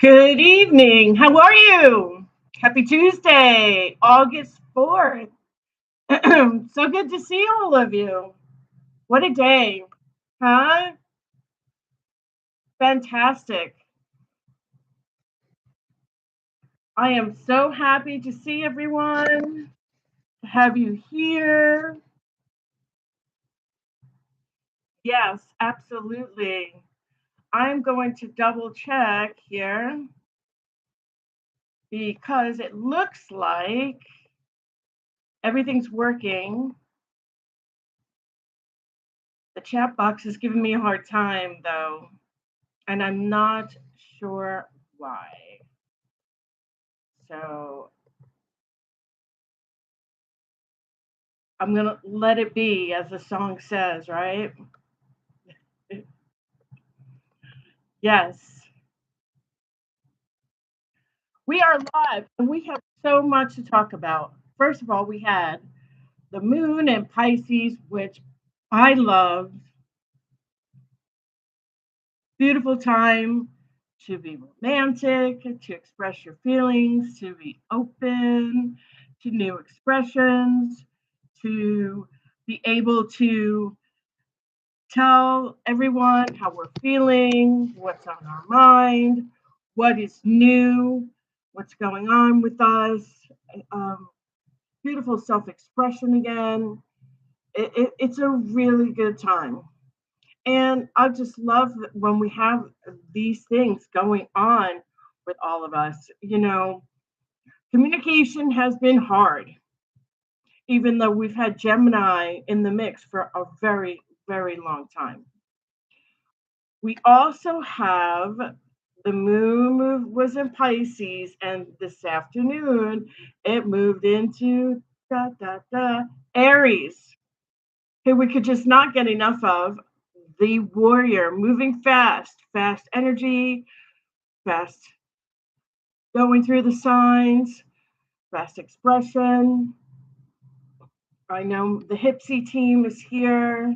Good evening. How are you? Happy Tuesday, August 4th. So good to see all of you. What a day. Huh? Fantastic. I am so happy to see everyone, to have you here. Yes, absolutely. I'm going to double check here because it looks like everything's working. The chat box is giving me a hard time, though, and I'm not sure why. So I'm going to let it be, as the song says, right? Yes. We are live, and we have so much to talk about. First of all, we had the moon and Pisces, which I love. Beautiful time to be romantic, to express your feelings, to be open to new expressions, to be able to tell everyone how we're feeling, what's on our mind, what is new, what's going on with us. Um, Beautiful self expression again. It's a really good time. And I just love when we have these things going on with all of us. Communication has been hard, even though we've had Gemini in the mix for a very, very long time. We also have the moon was in Pisces, and this afternoon it moved into Aries, who we could just not get enough of. The warrior, moving fast, fast energy, fast going through the signs, fast expression. I know the HYPSEE team is here.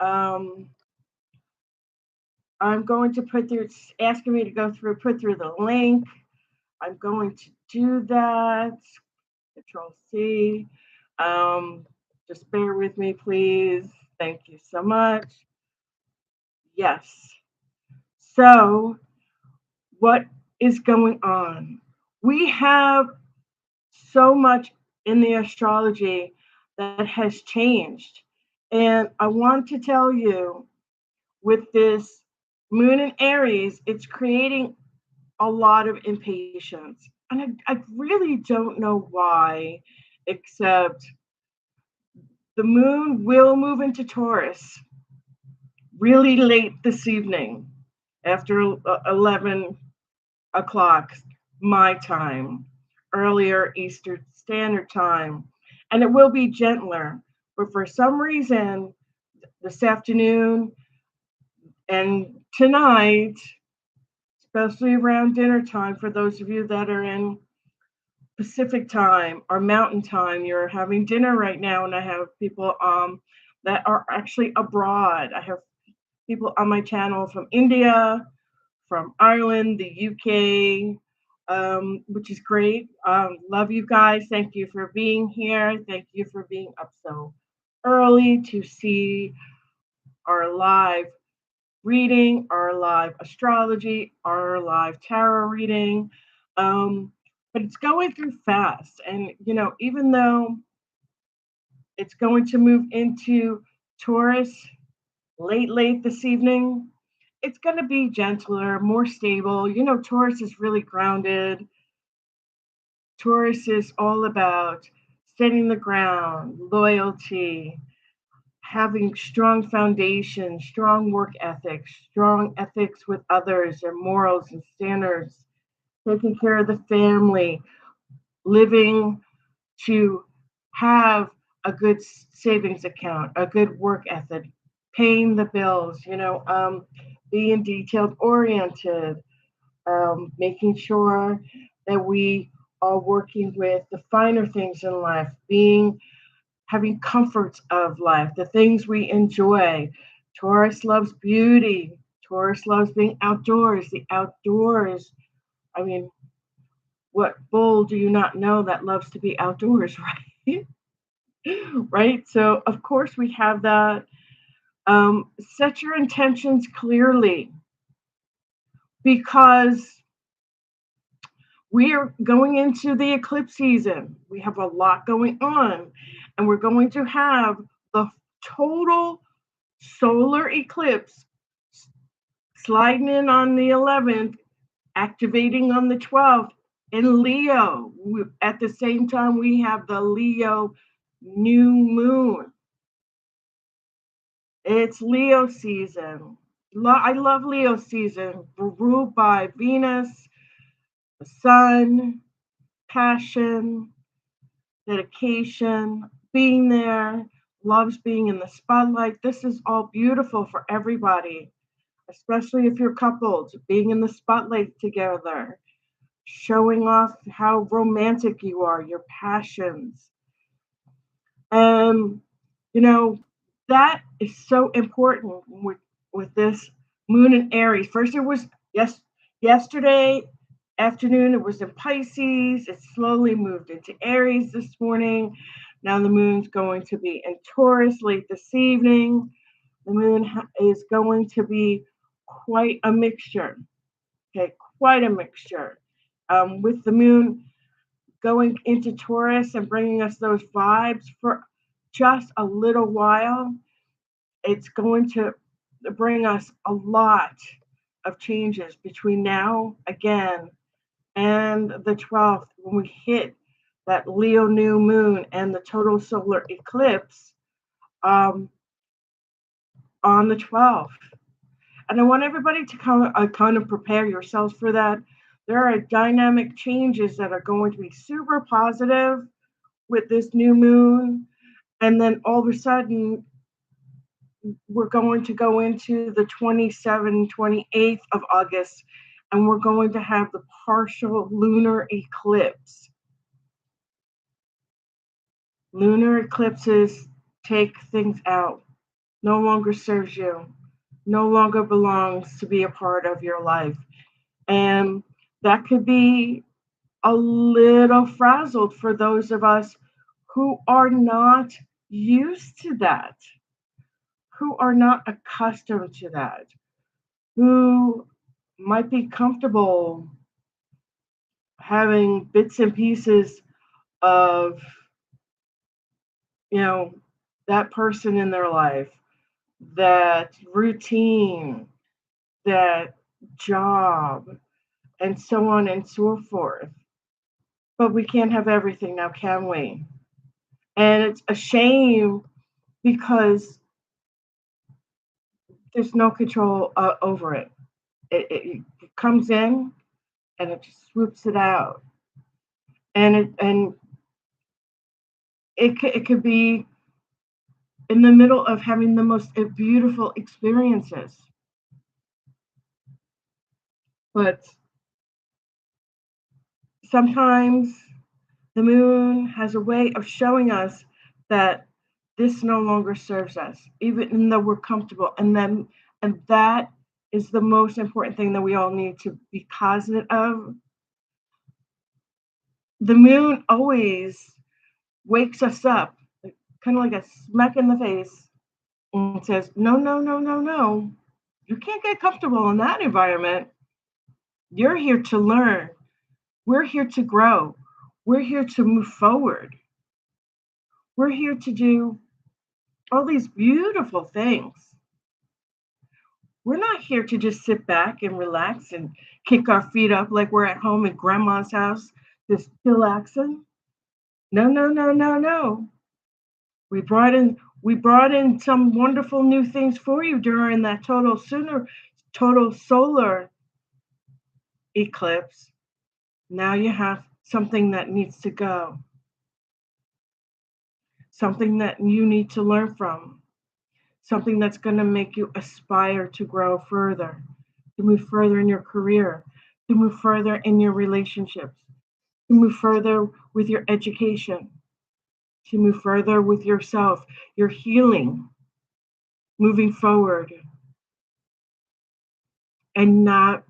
Um, I'm going to it's asking me to put through the link. I'm going to do that. Control C. Just bear with me, please. Thank you so much. Yes. So, what is going on? We have so much in the astrology that has changed. And I want to tell you, with this moon in Aries, it's creating a lot of impatience. And I really don't know why, except the moon will move into Taurus really late this evening after 11 o'clock my time, earlier Eastern Standard Time. And it will be gentler. But for some reason, this afternoon and tonight, especially around dinner time, for those of you that are in Pacific time or Mountain time, you're having dinner right now, and I have people that are actually abroad. I have people on my channel from India, from Ireland, the UK, which is great. Love you guys. Thank you for being here. Thank you for being up so early to see our live reading, our live astrology, our live tarot reading. But it's going through fast. And, even though it's going to move into Taurus late this evening, it's going to be gentler, more stable. Taurus is really grounded. Taurus is all about standing the ground, loyalty, having strong foundation, strong work ethics, strong ethics with others, their morals and standards, taking care of the family, living to have a good savings account, a good work ethic, paying the bills, being detailed oriented, making sure that we are working with the finer things in life, having comforts of life, the things we enjoy. Taurus loves beauty. Taurus loves being outdoors. The outdoors, I mean, what bull do you not know that loves to be outdoors, right? Right? So, of course, we have that. Set your intentions clearly because we are going into the eclipse season. We have a lot going on, and we're going to have the total solar eclipse sliding in on the 11th, activating on the 12th in Leo. At the same time, we have the Leo new moon. It's Leo season. I love Leo season. We're ruled by Venus, the sun, passion, dedication, being there, loves being in the spotlight. This is all beautiful for everybody, especially if you're coupled, being in the spotlight together, showing off how romantic you are, your passions. You know, that is so important with this moon in Aries. First, it was yesterday afternoon, it was in Pisces. It slowly moved into Aries this morning. Now the moon's going to be in Taurus late this evening. The moon is going to be quite a mixture. Okay, quite a mixture. With the moon going into Taurus and bringing us those vibes for just a little while, it's going to bring us a lot of changes between now, again, and the 12th, when we hit that Leo new moon and the total solar eclipse on the 12th. And I want everybody to kind of prepare yourselves for that. There are dynamic changes that are going to be super positive with this new moon. And then all of a sudden, we're going to go into the 27th, 28th of August, and we're going to have the partial lunar eclipse. Lunar eclipses take things out, no longer serves you, no longer belongs to be a part of your life. And that could be a little frazzled for those of us who are not used to that, who are not accustomed to that, who might be comfortable having bits and pieces of, that person in their life, that routine, that job, and so on and so forth. But we can't have everything now, can we? And it's a shame because there's no control over it. It comes in and it just swoops it out. And it could be in the middle of having the most beautiful experiences. But sometimes the moon has a way of showing us that this no longer serves us, even though we're comfortable. And that is the most important thing that we all need to be cognizant of. The moon always wakes us up, kind of like a smack in the face, and says, no, no, no, no, no. You can't get comfortable in that environment. You're here to learn. We're here to grow. We're here to move forward. We're here to do all these beautiful things. We're not here to just sit back and relax and kick our feet up like we're at home in grandma's house, just chillaxing. No, no, no, no, no. We brought in some wonderful new things for you during that total solar eclipse. Now you have something that needs to go. Something that you need to learn from. Something that's going to make you aspire to grow further, to move further in your career, to move further in your relationships, to move further with your education, to move further with yourself, your healing, moving forward. and not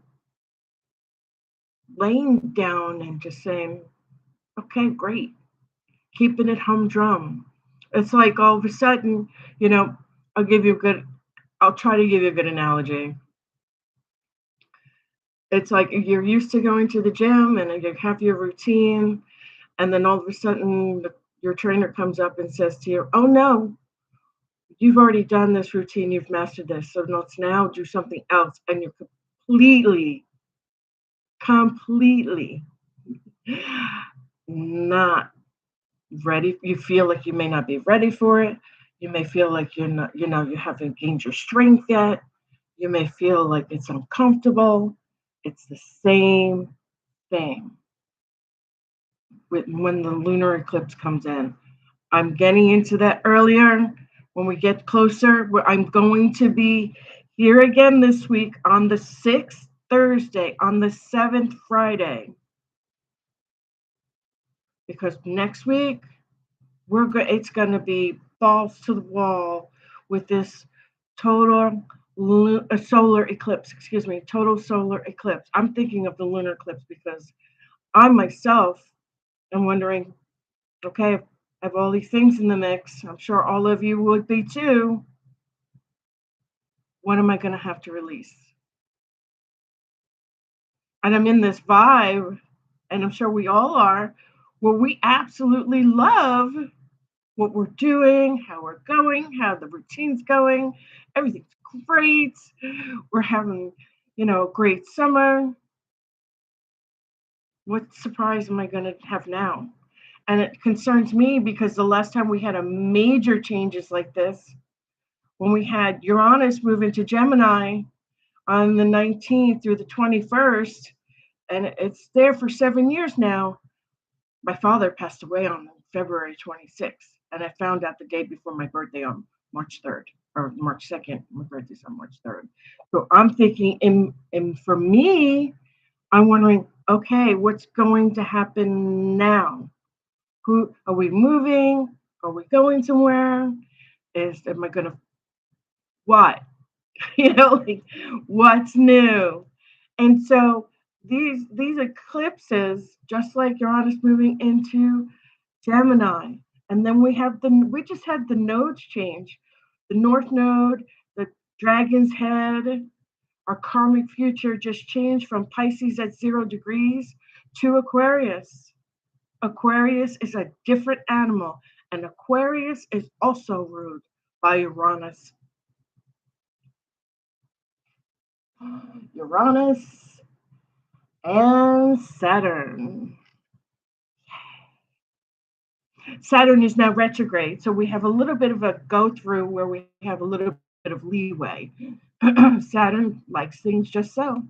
laying down and just saying, okay, great, keeping it humdrum. It's like all of a sudden, I'll try to give you a good analogy. It's like you're used to going to the gym and you have your routine, and then all of a sudden your trainer comes up and says to you, oh no, you've already done this routine, you've mastered this, so let's now do something else. And you're completely not ready. You feel like you may not be ready for it. You may feel like you're not, you haven't gained your strength yet. You may feel like it's uncomfortable. It's the same thing when the lunar eclipse comes in. I'm getting into that earlier when we get closer. Where I'm going to be here again this week on the 6th Thursday, on the 7th Friday. Because next week it's going to be balls to the wall with this total solar eclipse. Total solar eclipse. I'm thinking of the lunar eclipse because I myself am wondering, okay, I have all these things in the mix. I'm sure all of you would be too. What am I going to have to release? And I'm in this vibe, and I'm sure we all are, where we absolutely love what we're doing, how we're going, how the routine's going. Everything's great. We're having, a great summer. What surprise am I going to have now? And it concerns me because the last time we had a major changes like this, when we had Uranus move into Gemini on the 19th through the 21st, and it's there for 7 years now. My father passed away on February 26th, and I found out the day before my birthday on March 3rd or March 2nd. My birthday's on March 3rd. So I'm thinking, and for me, I'm wondering, okay, what's going to happen now? Who are we moving? Are we going somewhere? Am I gonna what? What's new? And so these eclipses, just like Uranus moving into Gemini, and then we just had the nodes change. The North Node, the Dragon's Head, our karmic future just changed from Pisces at 0 degrees to Aquarius. Aquarius is a different animal, and Aquarius is also ruled by Uranus. Uranus and Saturn. Saturn is now retrograde, so we have a little bit of a go through where we have a little bit of leeway. Saturn likes things just so. It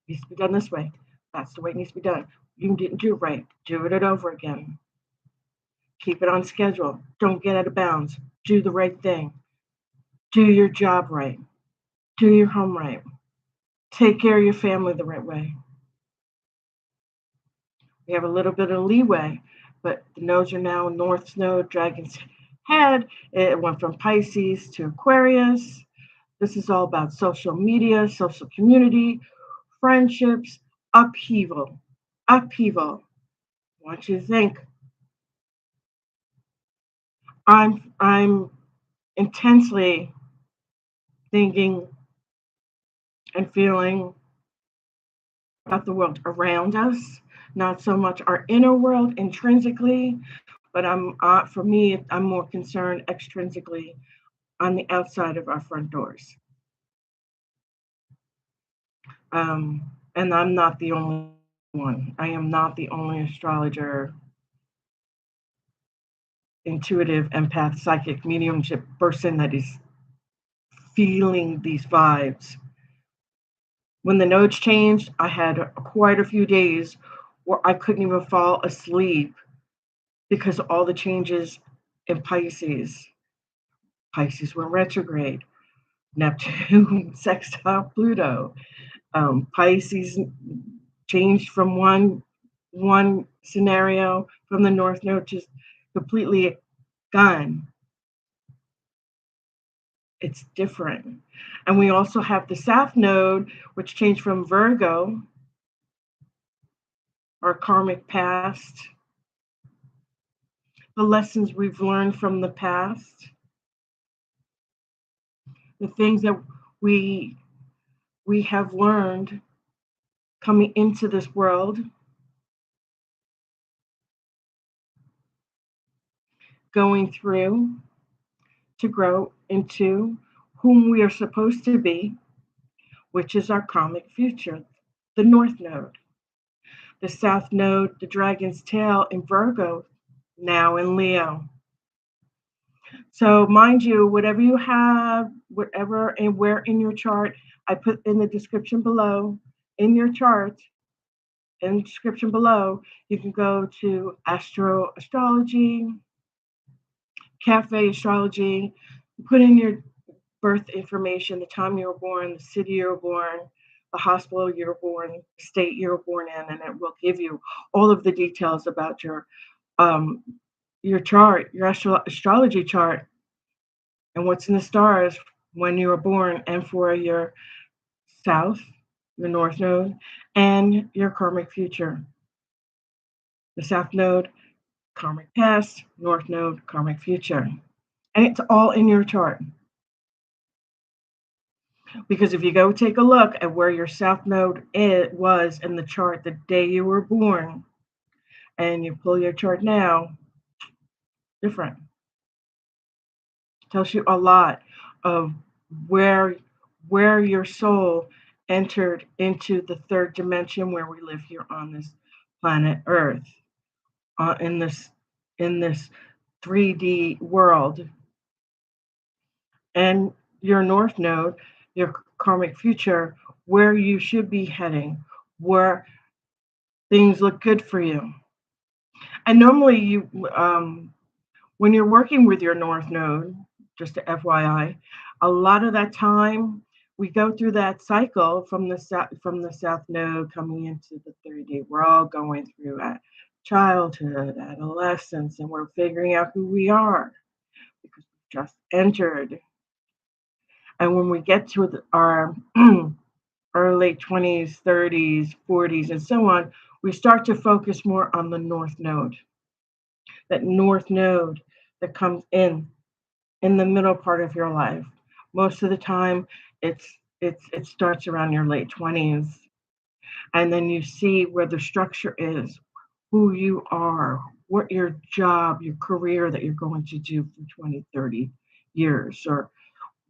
needs to be done this way. That's the way it needs to be done. You didn't do it right. Do it over again. Keep it on schedule. Don't get out of bounds. Do the right thing. Do your job right. Do your home right. Take care of your family the right way. We have a little bit of leeway, but the nodes are now North Node, Dragon's Head. It went from Pisces to Aquarius. This is all about social media, social community, friendships, upheaval. Upheaval. I want you to think. I'm intensely thinking and feeling about the world around us, not so much our inner world intrinsically, but for me, I'm more concerned extrinsically on the outside of our front doors. And I'm not the only one. I am not the only astrologer, intuitive, empath, psychic, mediumship person that is feeling these vibes. When the nodes changed, I had quite a few days where I couldn't even fall asleep because of all the changes in Pisces. Pisces went retrograde. Neptune sextile Pluto. Pisces changed from one scenario from the North Node to completely gone. It's different. And we also have the South Node, which changed from Virgo, our karmic past, the lessons we've learned from the past, the things that we have learned coming into this world, going through to grow into whom we are supposed to be, which is our karmic future, the North Node. The South Node, the Dragon's Tail in Virgo, now in Leo. So mind you, whatever you have, whatever and where in your chart, I put in the description below, in your chart, in the description below, you can go to Astrology, Cafe Astrology, put in your birth information, the time you were born, the city you were born, the hospital you were born, state you were born in, and it will give you all of the details about your chart, your astrology chart, and what's in the stars when you were born, and for your South, your North Node, and your karmic future. The South Node, karmic past, North Node, karmic future. And it's all in your chart. Because if you go take a look at where your South Node was in the chart the day you were born, and you pull your chart now, different. Tells you a lot of where your soul entered into the third dimension where we live here on this planet Earth, in this 3D world. And your North Node, your karmic future, where you should be heading, where things look good for you. And normally you, when you're working with your North Node, just a FYI, a lot of that time we go through that cycle from the South Node coming into the 3D. We're all going through childhood, adolescence, and we're figuring out who we are because we just entered. And when we get to our late 20s, 30s, 40s, and so on, we start to focus more on the North Node. That North Node that comes in the middle part of your life. Most of the time, it starts around your late 20s. And then you see where the structure is, who you are, what your job, your career that you're going to do for 20, 30 years, or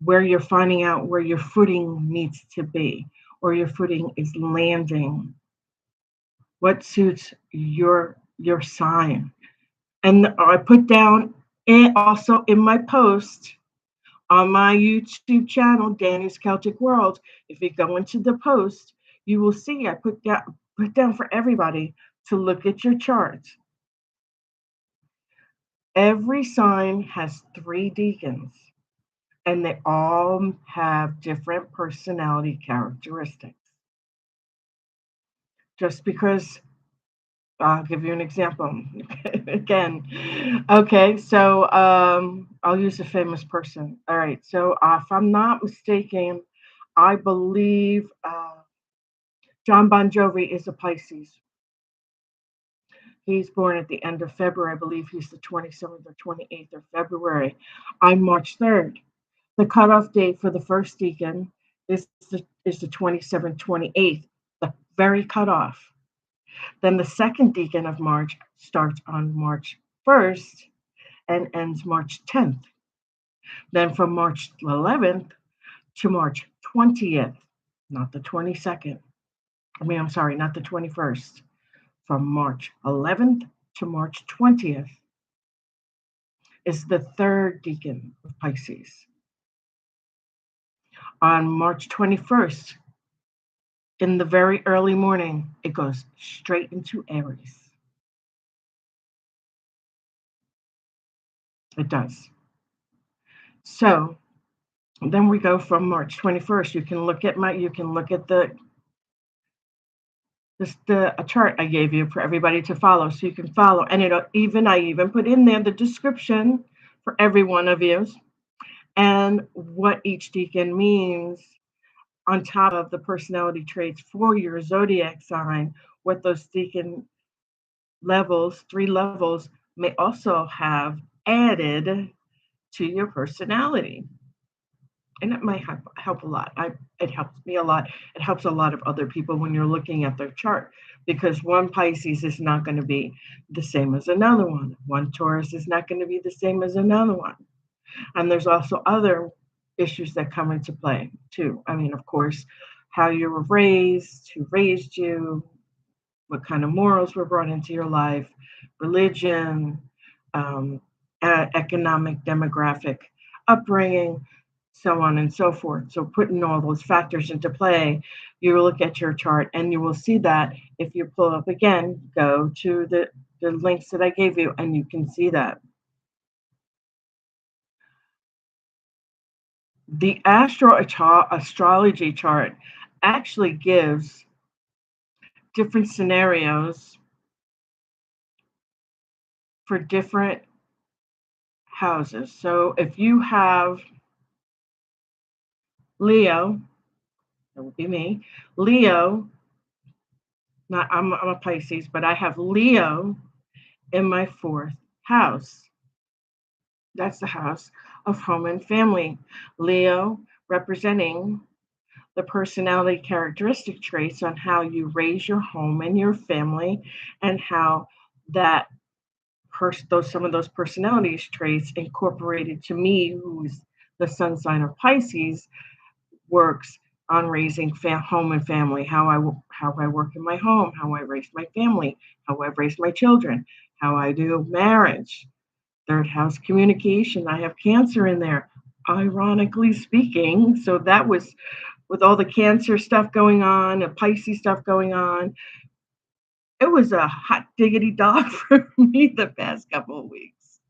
where you're finding out where your footing needs to be, or your footing is landing, what suits your sign. And I put down also in my post on my YouTube channel, DANUS Celtic World. If you go into the post, you will see I put down for everybody to look at your chart. Every sign has 3 decans, and they all have different personality characteristics. Just because, I'll give you an example again. Okay, so I'll use a famous person. All right, so if I'm not mistaken, I believe John Bon Jovi is a Pisces. He's born at the end of February. I believe he's the 27th or 28th of February. I'm March 3rd. The cutoff date for the first decan is the 27th, 28th, the very cutoff. Then the second decan of March starts on March 1st and ends March 10th. Then from March 11th to March 20th, not the 22nd. I'm sorry, not the 21st. From March 11th to March 20th is the third decan of Pisces. On March 21st, in the very early morning, it goes straight into Aries. It does. So then we go from March 21st. You can look at a chart I gave you for everybody to follow, so you can follow. And I even put in there the description for every one of you. and what each decan means on top of the personality traits for your zodiac sign, what those decan levels, 3 levels, may also have added to your personality. And it might help a lot. It helps me a lot. It helps a lot of other people when you're looking at their chart, because one Pisces is not going to be the same as another one. One Taurus is not going to be the same as another one. And there's also other issues that come into play too. I mean, of course, how you were raised, who raised you, what kind of morals were brought into your life, religion, economic, demographic, upbringing, so on and so forth. So putting all those factors into play, you will look at your chart and you will see that. If you pull up again, go to the links that I gave you and you can see that. The astrology chart actually gives different scenarios for different houses. So if you have Leo, that would be me, Leo, I'm a Pisces, but I have Leo in my 4th house. That's the house of home and family. Leo representing the personality characteristic traits on how you raise your home and your family, and how that some of those personalities traits incorporated to me, who's the sun sign of Pisces, works on raising home and family, how I work in my home, how I raise my family, how I raise my children, how I do marriage. 3rd house communication. I have Cancer in there, ironically speaking. So that was, with all the Cancer stuff going on and Pisces stuff going on, it was a hot diggity dog for me the past couple of weeks.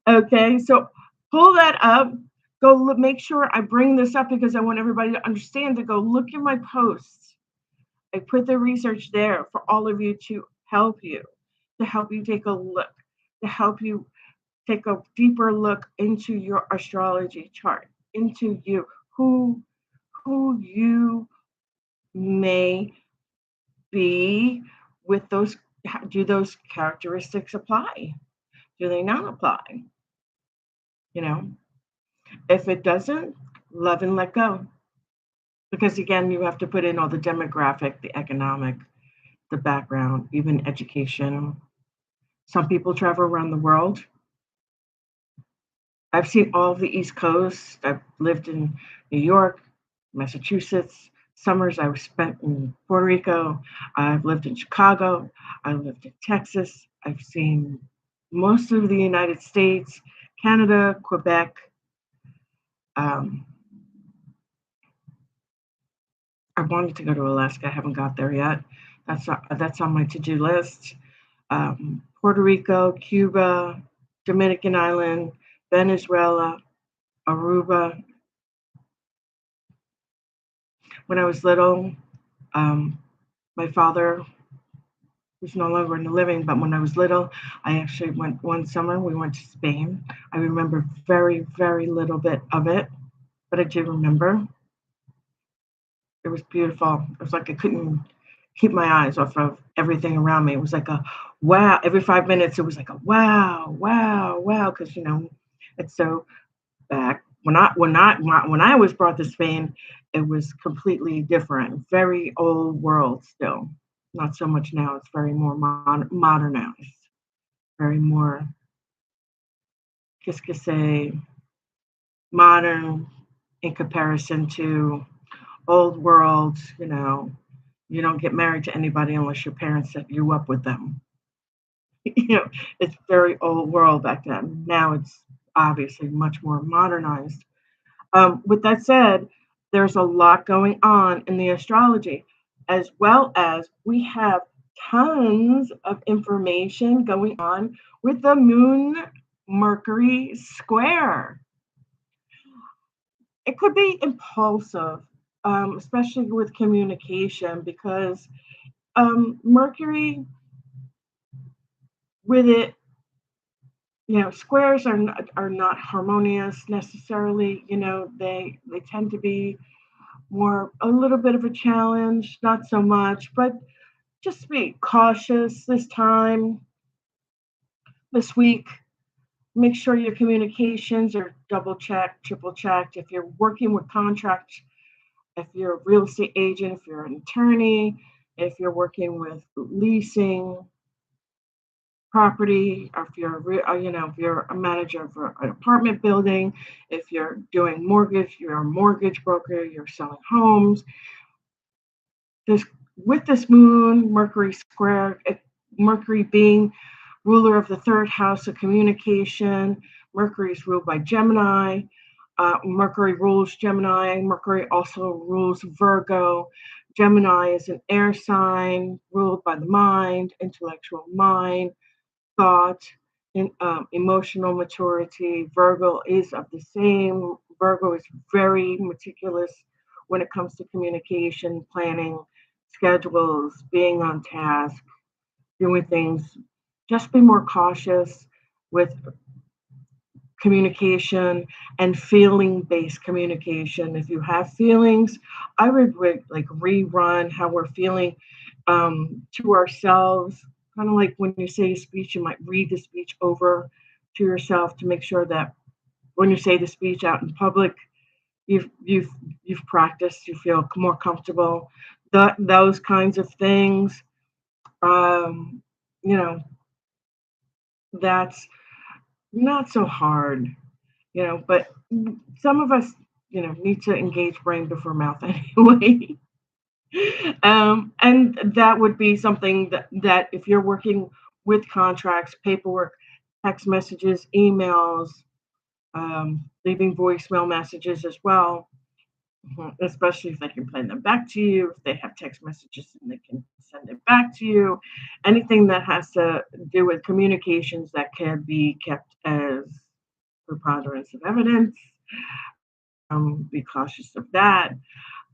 Okay, so pull that up. Go make sure I bring this up because I want everybody to understand, to go look at my posts. I put the research there for all of you to help you take a look, to help you take a deeper look into your astrology chart, into you, who you may be with those. Do those characteristics apply? Do they not apply? You know, if it doesn't, love and let go. Because again, you have to put in all the demographic, the economic, the background, even education. Some people travel around the world. I've seen all of the East Coast. I've lived in New York, Massachusetts. Summers I was spent in Puerto Rico. I've lived in Chicago. I lived in Texas. I've seen most of the United States, Canada, Quebec. I wanted to go to Alaska. I haven't got there yet. That's on my to-do list. Puerto Rico, Cuba, Dominican Island, Venezuela, Aruba. When I was little, my father, who's no longer in the living, but when I was little, I actually went one summer, we went to Spain. I remember very, very little bit of it, but I do remember. It was beautiful. It was like I couldn't keep my eyes off of everything around me. It was like a wow. Every 5 minutes, it was like a wow, wow, wow. Because it's so back when I was brought to Spain, it was completely different. Very old world still. Not so much now. It's very more modernized. Very more qu'est-ce que c'est, modern in comparison to old world. You don't get married to anybody unless your parents set you up with them. It's very old world back then. Now it's obviously much more modernized. With that said, there's a lot going on in the astrology, as well as we have tons of information going on with the Moon-Mercury Square. It could be impulsive, especially with communication, because Mercury, with it, squares are not harmonious necessarily. They tend to be more a little bit of a challenge, not so much, but just be cautious this week. Make sure your communications are double checked, triple checked. If you're working with contracts, if you're a real estate agent, if you're an attorney, if you're working with leasing property, or if you're a manager for an apartment building, if you're doing mortgage, you're a mortgage broker, you're selling homes. This with this Moon Mercury square, Mercury being ruler of the third house of communication. Mercury is ruled by Gemini. Mercury rules Gemini. Mercury also rules Virgo. Gemini is an air sign ruled by the mind, intellectual mind, thought, emotional maturity. Virgo is of the same. Virgo is very meticulous when it comes to communication, planning, schedules, being on task, doing things. Just be more cautious with communication and feeling-based communication. If you have feelings, I would like rerun how we're feeling to ourselves. Kind of like when you say a speech, you might read the speech over to yourself to make sure that when you say the speech out in public, you've practiced, you feel more comfortable. Those kinds of things. Um, you know, that's not so hard, but some of us, need to engage brain before mouth anyway. And that would be something that if you're working with contracts, paperwork, text messages, emails, leaving voicemail messages as well, especially if they can play them back to you, if they have text messages and they can send it back to you, anything that has to do with communications that can be kept as preponderance of evidence. Be cautious of that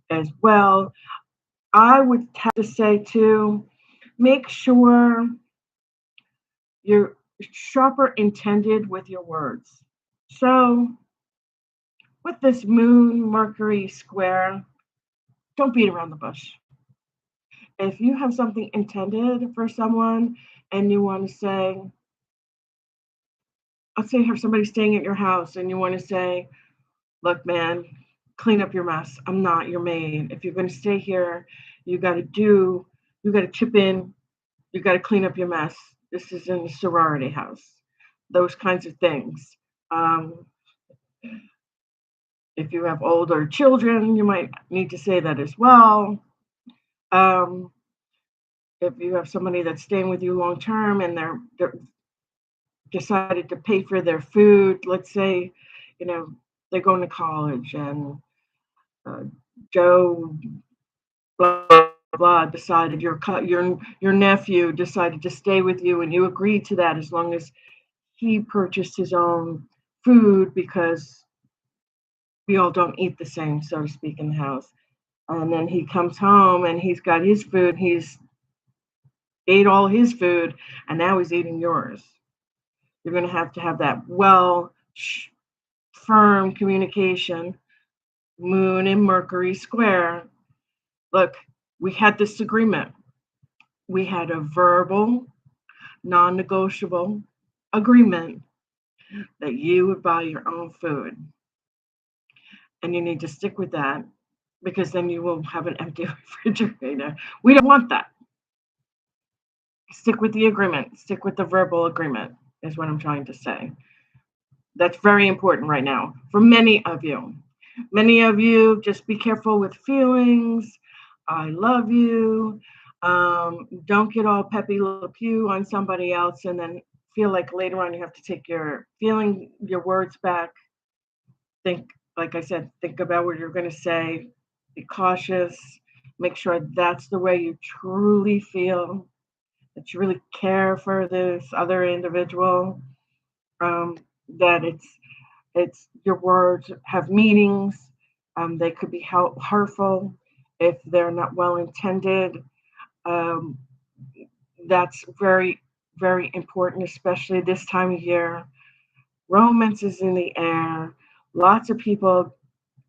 as well. I would have to say too, make sure you're sharper intended with your words. So with this Moon Mercury square, don't beat around the bush. If you have something intended for someone and you want to say, let's say you have somebody staying at your house and you want to say, look, man, clean up your mess. I'm not your maid. If you're going to stay here, you got to chip in, you got to clean up your mess. This is in a sorority house. Those kinds of things. If you have older children, you might need to say that as well. If you have somebody that's staying with you long term and they're decided to pay for their food, let's say, they're going to college and Joe blah blah decided your nephew decided to stay with you and you agreed to that as long as he purchased his own food because we all don't eat the same, so to speak, in the house. And then he comes home and he's got his food, he's ate all his food, and now he's eating yours. You're going to have that firm communication. Moon and Mercury square. Look, we had this agreement. We had a verbal, non-negotiable agreement that you would buy your own food. And you need to stick with that because then you will have an empty refrigerator. We don't want that. Stick with the agreement. Stick with the verbal agreement is what I'm trying to say. That's very important right now for many of you. Many of you, just be careful with feelings. I love you. Don't get all Pepe Le Pew on somebody else and then feel like later on you have to take your words back. Think, like I said, think about what you're going to say. Be cautious. Make sure that's the way you truly feel, that you really care for this other individual, that it's your words have meanings. They could be hurtful if they're not well intended. That's very, very important, especially this time of year. Romance is in the air. Lots of people,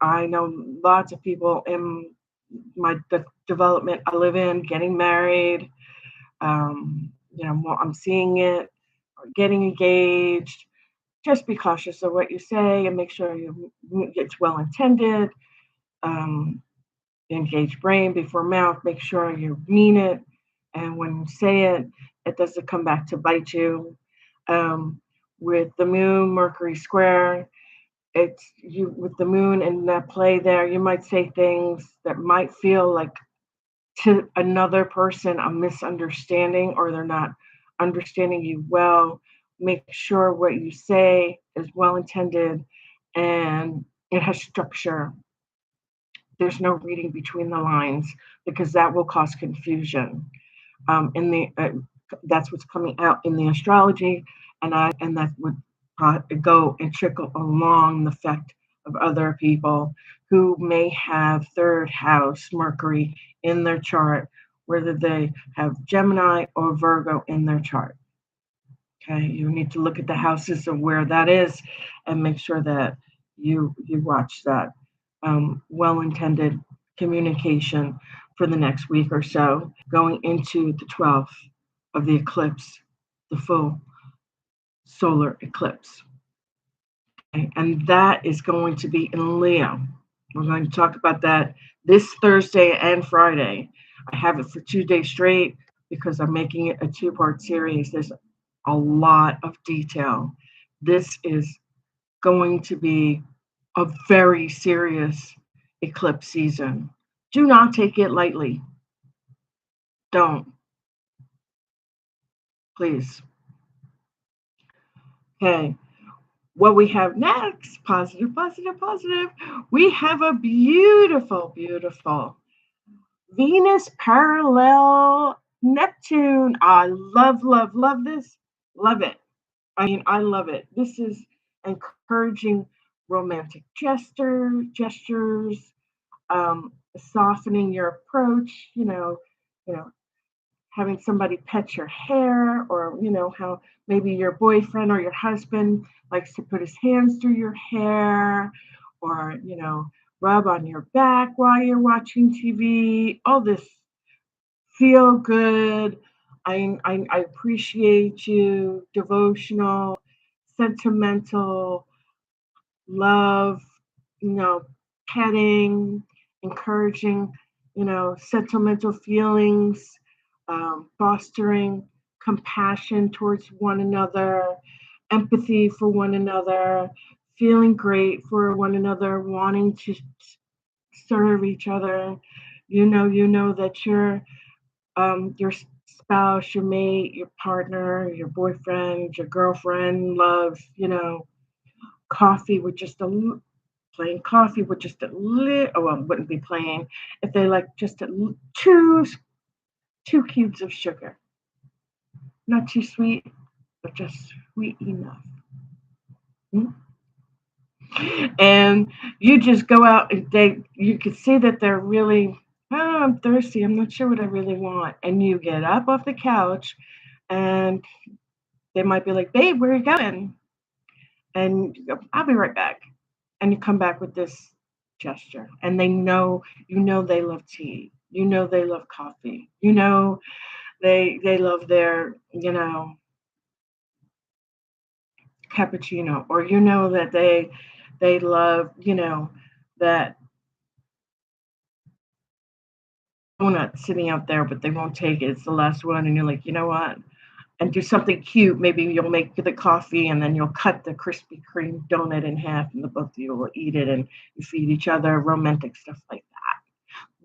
I know lots of people in the development I live in getting married. I'm seeing it, or getting engaged. Just be cautious of what you say and make sure it's well intended. Um, engage brain before mouth. Make sure you mean it, and when you say it, it doesn't come back to bite you. Um, with the Moon-Mercury Square, it's you with the moon and that play there. You might say things that might feel like to another person a misunderstanding, or they're not understanding you well. Make sure what you say is well intended and it has structure. There's no reading between the lines because that will cause confusion. In the That's what's coming out in the astrology, and that would go and trickle along the effect of other people who may have third house Mercury in their chart, whether they have Gemini or Virgo in their chart. Okay, you need to look at the houses of where that is and make sure that you watch that well-intended communication for the next week or so, going into the 12th of the eclipse, the full solar eclipse. Okay? And that is going to be in Leo. We're going to talk about that this Thursday and Friday. I have it for 2 days straight because I'm making it a two-part series. There's a lot of detail. This is going to be a very serious eclipse season. Do not take it lightly. Don't. Please. Okay. What we have next, positive, positive, positive. We have a beautiful, beautiful Venus parallel Neptune. I love, love, love this. Love it. I mean, I love it. This is encouraging romantic gestures, softening your approach. Having somebody pet your hair, or how maybe your boyfriend or your husband likes to put his hands through your hair, or rub on your back while you're watching TV. All this feel good. I appreciate you, devotional, sentimental love, petting, encouraging, sentimental feelings, fostering compassion towards one another, empathy for one another, feeling great for one another, wanting to serve each other. You know that your spouse, your mate, your partner, your boyfriend, your girlfriend loves, coffee with just a plain coffee with just a little. Oh, well, it wouldn't be plain if they like just two cubes of sugar, not too sweet, but just sweet enough. Mm. And you just go out and you can see that they're really, oh, I'm thirsty. I'm not sure what I really want. And you get up off the couch and they might be like, babe, where are you going? And you go, I'll be right back. And you come back with this gesture. And they know, they love tea. They love coffee. They love their, cappuccino, or that they love, that donut sitting out there, but they won't take it. It's the last one, and you're like, you know what? And do something cute. Maybe you'll make the coffee, and then you'll cut the Krispy Kreme donut in half, and the both of you will eat it, and you feed each other. Romantic stuff like that.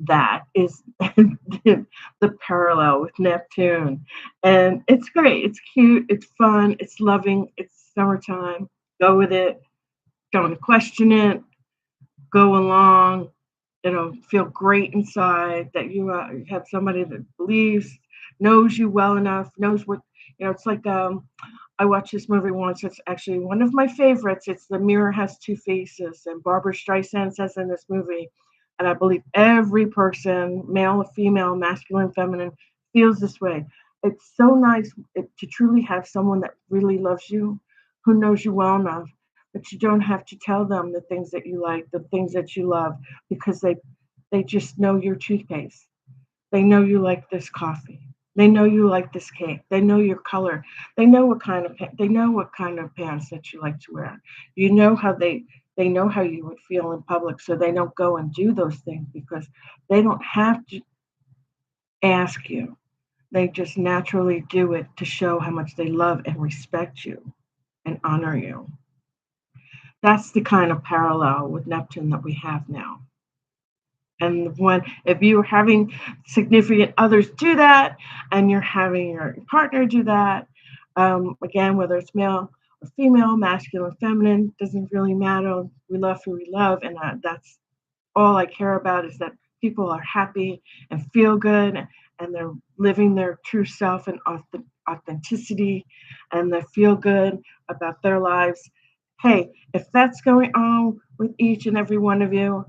That is the parallel with Neptune, and it's great. It's cute. It's fun. It's loving. It's summertime. Go with it. Don't question it. Go along. Feel great inside that you have somebody that believes, knows you well enough, knows what, it's like, I watched this movie once. It's actually one of my favorites. It's The Mirror Has Two Faces, and Barbara Streisand says in this movie, and I believe every person, male or female, masculine, feminine, feels this way. It's so nice to truly have someone that really loves you, who knows you well enough, but you don't have to tell them the things that you like, the things that you love, because they just know your toothpaste. They know you like this coffee. They know you like this cake. They know your color. They know what kind of they know what kind of pants that you like to wear. You know how they know how you would feel in public, so they don't go and do those things because they don't have to ask you. They just naturally do it to show how much they love and respect you and honor you. That's the kind of parallel with Neptune that we have now. And when if you're having significant others do that, and you're having your partner do that, again, whether it's male or female, masculine, feminine, doesn't really matter. We love who we love, and that's all I care about is that people are happy and feel good, and they're living their true self and authenticity, and they feel good about their lives. Hey, if that's going on with each and every one of you,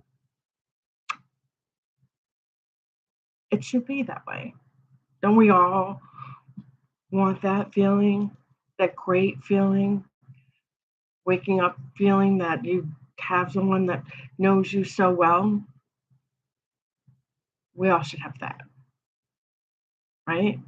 it should be that way. Don't we all want that feeling, that great feeling, waking up feeling that you have someone that knows you so well? We all should have that, right?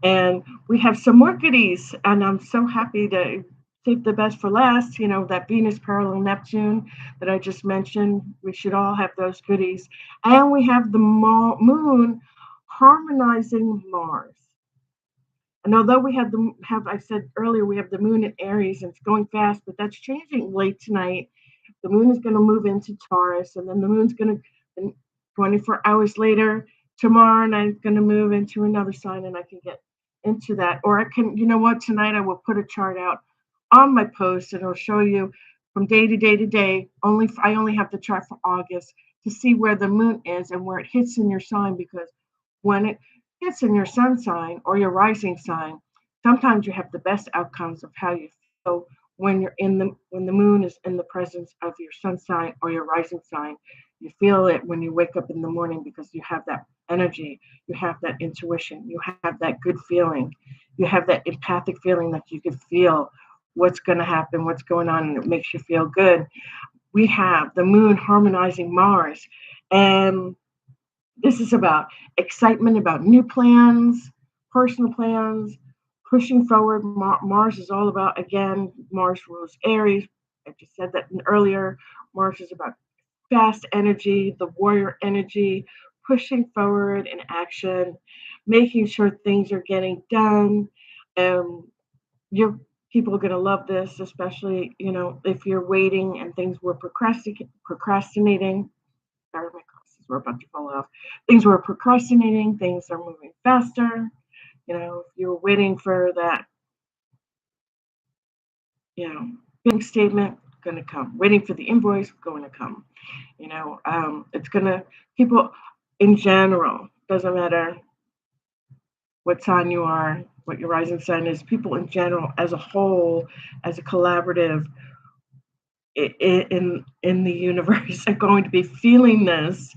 And we have some more goodies, and I'm so happy to save the best for last. You know, that Venus parallel Neptune that I just mentioned, we should all have those goodies. And we have the moon harmonizing Mars. And although we I said earlier, we have the moon in Aries and it's going fast, but that's changing late tonight. The moon is going to move into Taurus, and then the moon's going to, 24 hours later, tomorrow night, going to move into another sign, and I can get into that. Or I can, you know what, tonight I will put a chart out on my post, and it'll show you from day to day to day. I only have the chart for August to see where the moon is and where it hits in your sign, because when it hits in your sun sign or your rising sign, sometimes you have the best outcomes of how you feel when the moon is in the presence of your sun sign or your rising sign. You feel it when you wake up in the morning because you have that energy, you have that intuition, you have that good feeling, you have that empathic feeling that you can feel what's going to happen, what's going on, and it makes you feel good. We have the moon harmonizing Mars, and this is about excitement, about new plans, personal plans, pushing forward. Mars is all about, again, Mars rules Aries. I just said that earlier. Mars is about fast energy, the warrior energy, pushing forward in action, making sure things are getting done. Your people are going to love this, especially, if you're waiting and things were procrastinating. Sorry, my glasses were about to fall off. Things were procrastinating, things are moving faster. If you're waiting for that, bank statement, going to come. Waiting for the invoice, going to come. It's going to, people in general, doesn't matter what sign you are, what your rising sign is, people in general, as a whole, as a collaborative, in the universe are going to be feeling this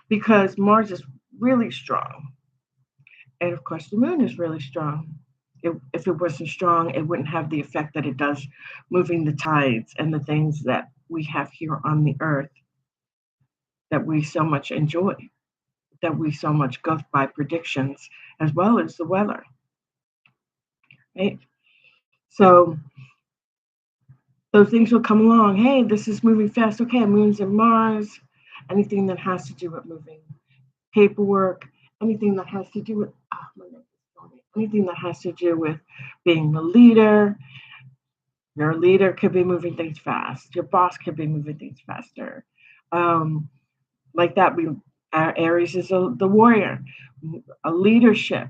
because Mars is really strong. And of course, the moon is really strong. If it wasn't strong, it wouldn't have the effect that it does, moving the tides and the things that we have here on the earth that we so much enjoy, that we so much go by predictions, as well as the weather. Right? So those things will come along. Hey, this is moving fast. Okay, moon's in Mars. Anything that has to do with moving paperwork, anything that has to do with anything that has to do with being a leader. Your leader could be moving things fast. Your boss could be moving things faster. Like that, Aries is the warrior, a leadership,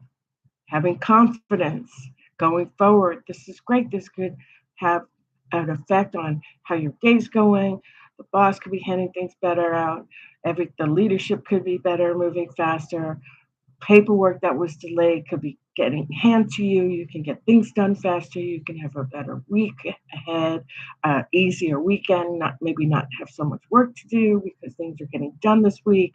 having confidence, going forward. This is great. This could have an effect on how your day's going. The boss could be handing things better out. The leadership could be better, moving faster. Paperwork that was delayed could be getting handed to you. You can get things done faster. You can have a better week ahead, easier weekend. Maybe not have so much work to do because things are getting done this week.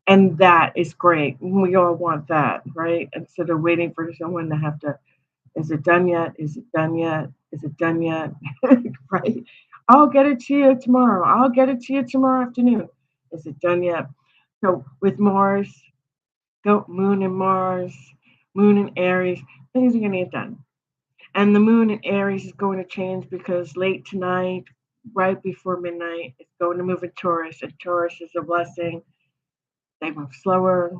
And that is great. We all want that, right? Instead of waiting for someone to have to, is it done yet? Is it done yet? Is it done yet? Right? I'll get it to you tomorrow. I'll get it to you tomorrow afternoon. Is it done yet? So with Mars, go Moon and Mars, Moon and Aries, things are going to get done. And the Moon in Aries is going to change because late tonight, right before midnight, it's going to move in Taurus. And Taurus is a blessing. They move slower.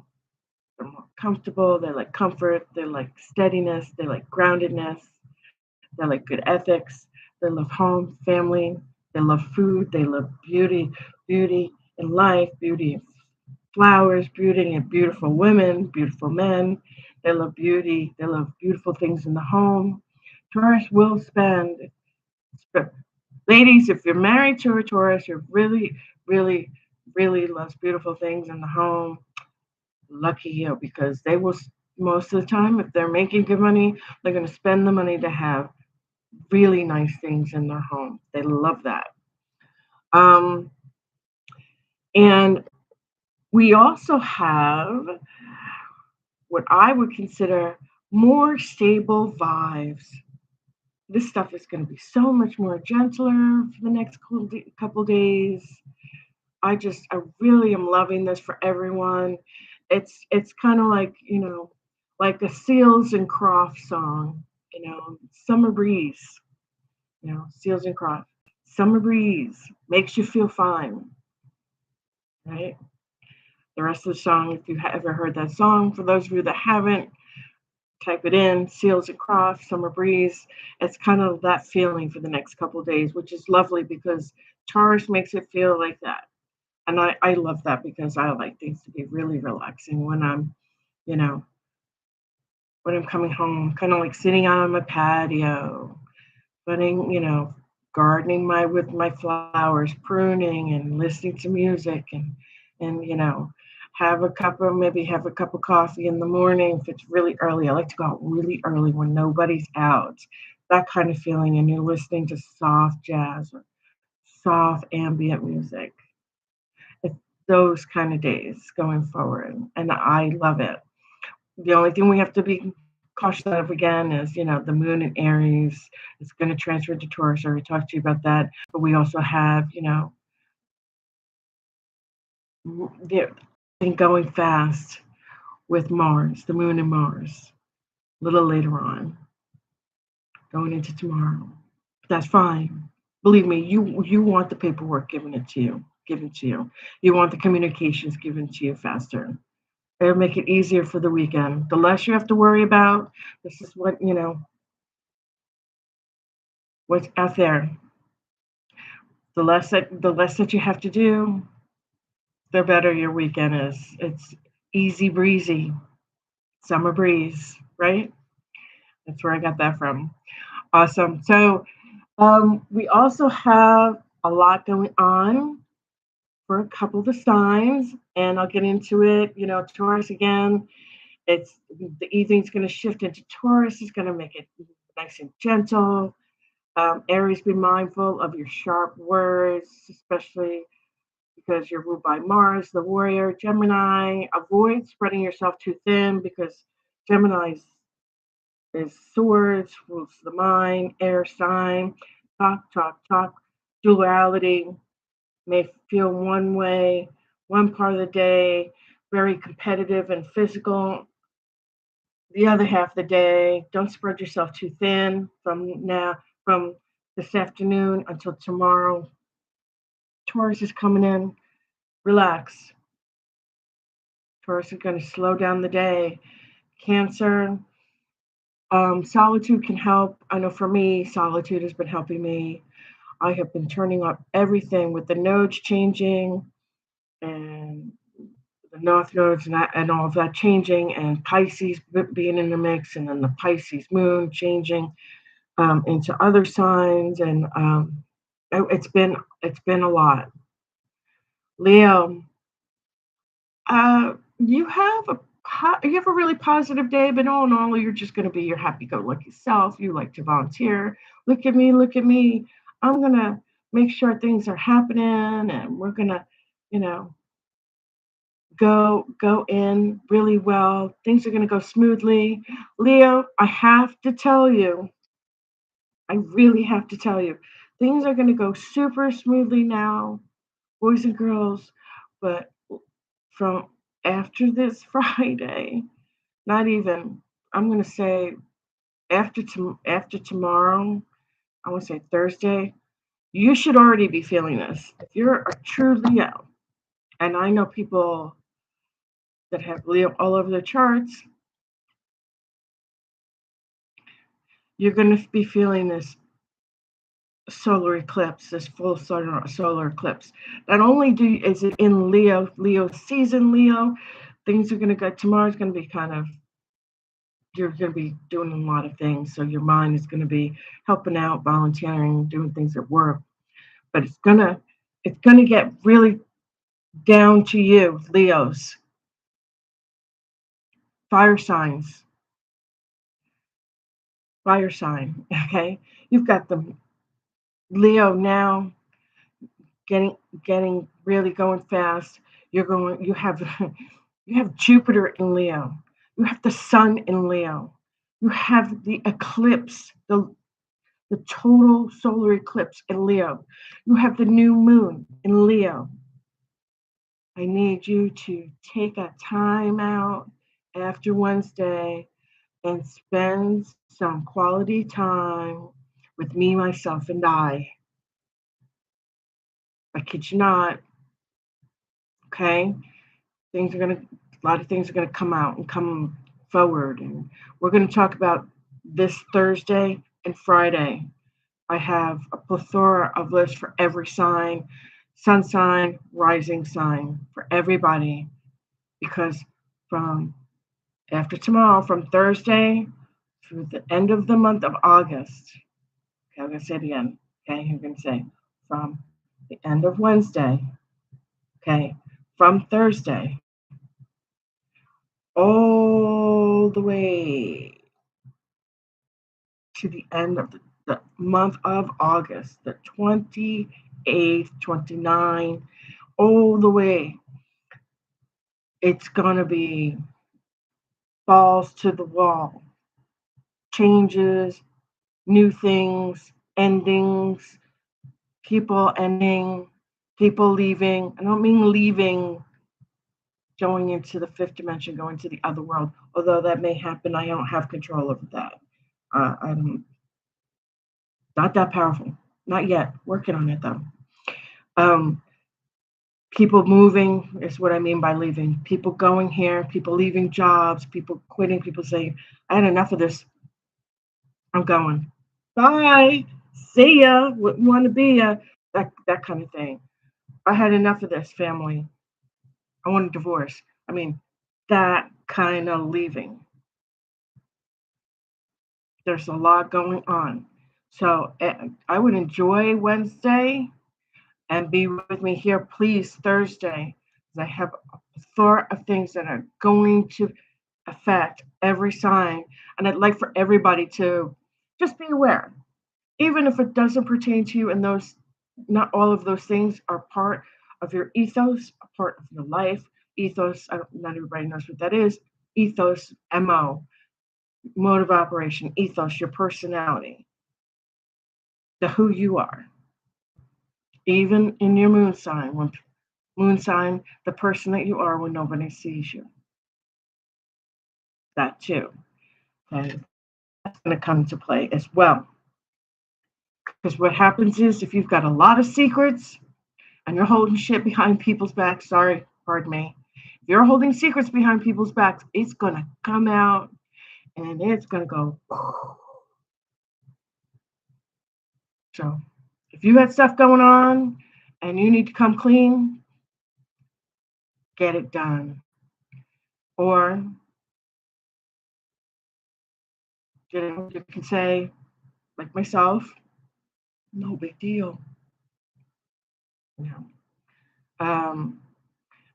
They're more comfortable. They like comfort. They like steadiness. They like groundedness. They like good ethics. They love home, family. They love food. They love beauty, beauty in life, beauty in flowers, beauty in beautiful women, beautiful men. They love beauty. They love beautiful things in the home. Taurus will ladies, if you're married to a Taurus, you're really, really, really loves beautiful things in the home. Lucky you, because they will, most of the time, if they're making good money, they're going to spend the money to have really nice things in their home. They love that. Um, and we also have what I would consider more stable vibes. This stuff is going to be so much more gentler for the next couple days. I really am loving this for everyone. It's kind of like, like a Seals and Croft song, Summer Breeze, Seals and Croft. Summer Breeze makes you feel fine, right? The rest of the song, if you ever heard that song, for those of you that haven't, type it in, Seals and Croft, Summer Breeze. It's kind of that feeling for the next couple of days, which is lovely because Taurus makes it feel like that. And I love that because I like things to be really relaxing when I'm, you know, when I'm coming home, kind of like sitting out on my patio, putting, gardening with my flowers, pruning and listening to music and have a cup of coffee in the morning if it's really early. I like to go out really early when nobody's out. That kind of feeling, and you're listening to soft jazz or soft ambient music. It's those kind of days going forward, and I love it. The only thing we have to be cautious of again is, the moon in Aries is going to transfer to Taurus. I already talked to you about that. But we also have, the thing going fast with Mars, the moon and Mars, a little later on, going into tomorrow. That's fine. Believe me, you want the paperwork given to you. You want the communications given to you faster. It'll make it easier for the weekend. The less you have to worry about, this is what's out there. The less that you have to do, the better your weekend is. It's easy breezy, summer breeze, right? That's where I got that from. Awesome. So we also have a lot going on for a couple of the signs, and I'll get into it. Taurus again. It's the evening's going to shift into Taurus. It's going to make it nice and gentle. Aries, be mindful of your sharp words, especially because you're ruled by Mars, the warrior. Gemini, avoid spreading yourself too thin because Gemini is swords, rules the mind, air sign. Talk, talk, talk. Duality may feel one way, one part of the day, very competitive and physical. The other half of the day, don't spread yourself too thin from this afternoon until tomorrow. Taurus is coming in. Relax. Taurus is going to slow down the day. Cancer, solitude can help. I know for me, solitude has been helping me. I have been turning up everything with the nodes changing and the north nodes and all of that changing, and Pisces being in the mix, and then the Pisces moon changing into other signs, and it's been a lot. Leo, you have a really positive day, but all in all, you're just going to be your happy-go-lucky self. You like to volunteer. Look at me, look at me. I'm going to make sure things are happening, and we're going to, go in really well. Things are going to go smoothly. Leo, I have to tell you, I really have to tell you, things are going to go super smoothly now, boys and girls, but from after this Friday, not even, I'm going to say after tomorrow, I want to say Thursday, you should already be feeling this. If you're a true Leo, and I know people that have Leo all over their charts, you're going to be feeling this solar eclipse, this full solar eclipse. Not only is it in Leo season, Leo, things are going to go, tomorrow's going to be kind of, you're going to be doing a lot of things. So your mind is going to be helping out, volunteering, doing things at work. But it's going to get really down to you, Leos, fire signs, fire sign, okay? You've got the Leo now getting really going fast. You have you have Jupiter in Leo. You have the sun in Leo. You have the eclipse, the total solar eclipse in Leo. You have the new moon in Leo. I need you to take a time out after Wednesday and spend some quality time with me, myself, and I. I kid you not. Okay? A lot of things are gonna come out and come forward, and we're gonna talk about this Thursday and Friday. I have a plethora of lists for every sign, sun sign, rising sign, for everybody, because from after tomorrow, from Thursday through the end of the month of August, okay, I'm gonna say it again, okay, I'm gonna say from the end of Wednesday, okay, from Thursday all the way to the end of the month of August, the 28th, 29th, all the way. It's going to be balls to the wall, changes, new things, endings, people ending, people leaving. I don't mean leaving, going into the fifth dimension, going to the other world, although that may happen. I don't have control over that. I'm not that powerful. Not yet. Working on it though. People moving is what I mean by leaving. People going here, people leaving jobs, people quitting, people saying, I had enough of this. I'm going. Bye. See ya. Wouldn't want to be ya. That kind of thing. I had enough of this family. I want a divorce. I mean, that kind of leaving. There's a lot going on. So I would enjoy Wednesday and be with me here, please, Thursday. I have a plethora of things that are going to affect every sign. And I'd like for everybody to just be aware, even if it doesn't pertain to you, and those, not all of those things are part of your ethos, a part of your life. Ethos, not everybody knows what that is. Ethos, MO, mode of operation, ethos, your personality, the who you are. Even in your moon sign, the person that you are when nobody sees you. That too. Okay. That's going to come into play as well. Because what happens is, if you've got a lot of secrets and you're holding shit behind people's backs, pardon me, if you're holding secrets behind people's backs, it's going to come out and it's going to go. So if you had stuff going on and you need to come clean, get it done. Or you can say, like myself, no big deal.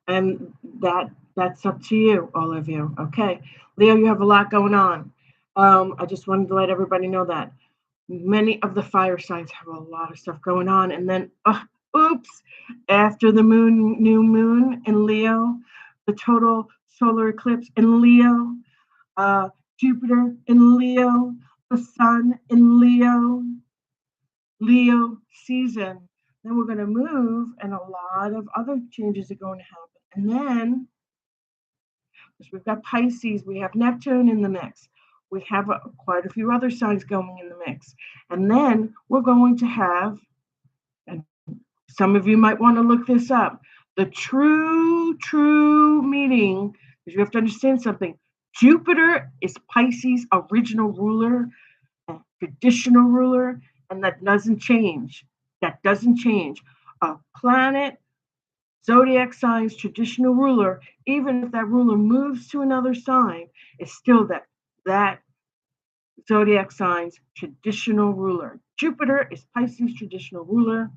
And that's up to you, all of you. Okay, Leo, you have a lot going on. I just wanted to let everybody know that many of the fire signs have a lot of stuff going on, and then oops, after the new moon in Leo, the total solar eclipse in Leo, Jupiter in Leo, the sun in Leo, Leo season. Then we're going to move, and a lot of other changes are going to happen. And then, because we've got Pisces, we have Neptune in the mix. We have quite a few other signs going in the mix. And then we're going to have, and some of you might want to look this up, the true meaning, because you have to understand something. Jupiter is Pisces' original ruler, traditional ruler, and that doesn't change. That doesn't change. A planet, zodiac sign's traditional ruler, even if that ruler moves to another sign, is still that zodiac sign's traditional ruler. Jupiter is Pisces' traditional ruler,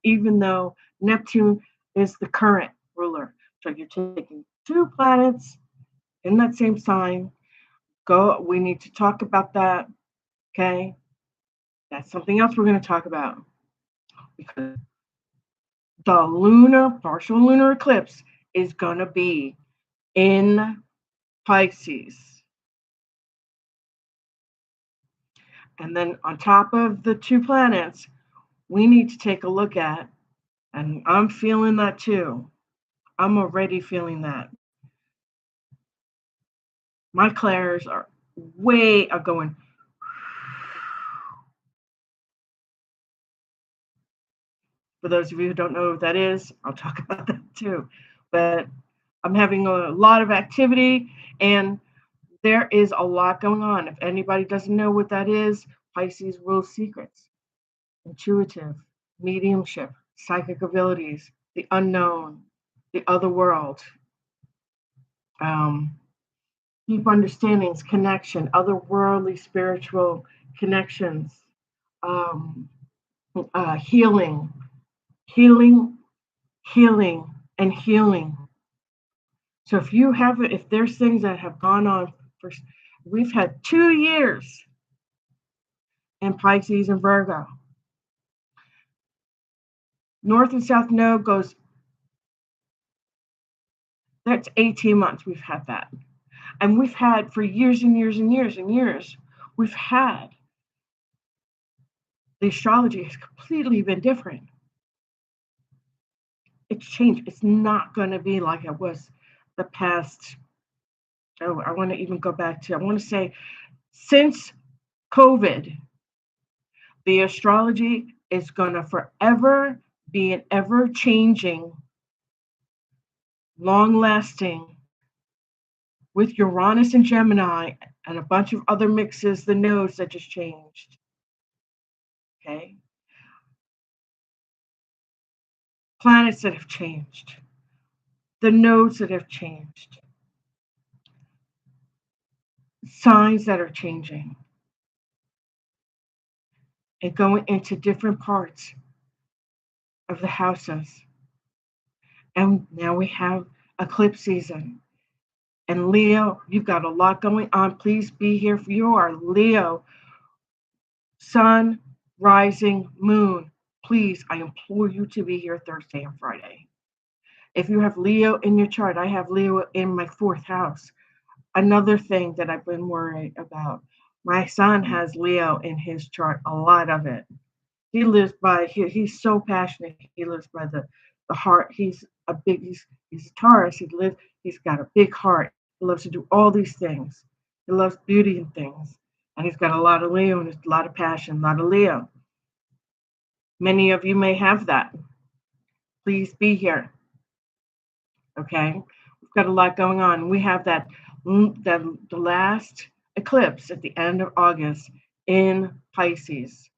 even though Neptune is the current ruler. So you're taking two planets in that same sign. We need to talk about that. Okay? That's something else we're going to talk about. Because the partial lunar eclipse is going to be in Pisces. And then on top of the two planets, we need to take a look at, and I'm feeling that too. I'm already feeling that. My clairs are going. For those of you who don't know what that is, I'll talk about that too. But I'm having a lot of activity, and there is a lot going on. If anybody doesn't know what that is, Pisces rules secrets, intuitive, mediumship, psychic abilities, the unknown, the other world, deep understandings, connection, otherworldly spiritual connections, healing, and healing. So if there's things that have gone on, we've had 2 years in Pisces and Virgo. North and South Node goes, that's 18 months we've had that. And we've had for years and years and years and years, we've had, the astrology has completely been different. It's changed. It's not going to be like it was the past. I want to even go back to, I want to say, since COVID, the astrology is going to forever be an ever-changing, long-lasting, with Uranus and Gemini and a bunch of other mixes, the nodes that just changed. Okay? Planets that have changed. The nodes that have changed. Signs that are changing. And going into different parts of the houses. And now we have eclipse season. And Leo, you've got a lot going on. Please be here. If you are Leo, Sun, rising, moon, please, I implore you to be here Thursday and Friday. If you have Leo in your chart, I have Leo in my 4th house. Another thing that I've been worried about, my son has Leo in his chart, a lot of it. He lives by, he's so passionate. He lives by the heart. He's a Taurus. He's got a big heart. He loves to do all these things. He loves beauty and things. And he's got a lot of Leo and a lot of passion, a lot of Leo. Many of you may have that. Please be here. Okay? We've got a lot going on. We have the last eclipse at the end of August in Pisces.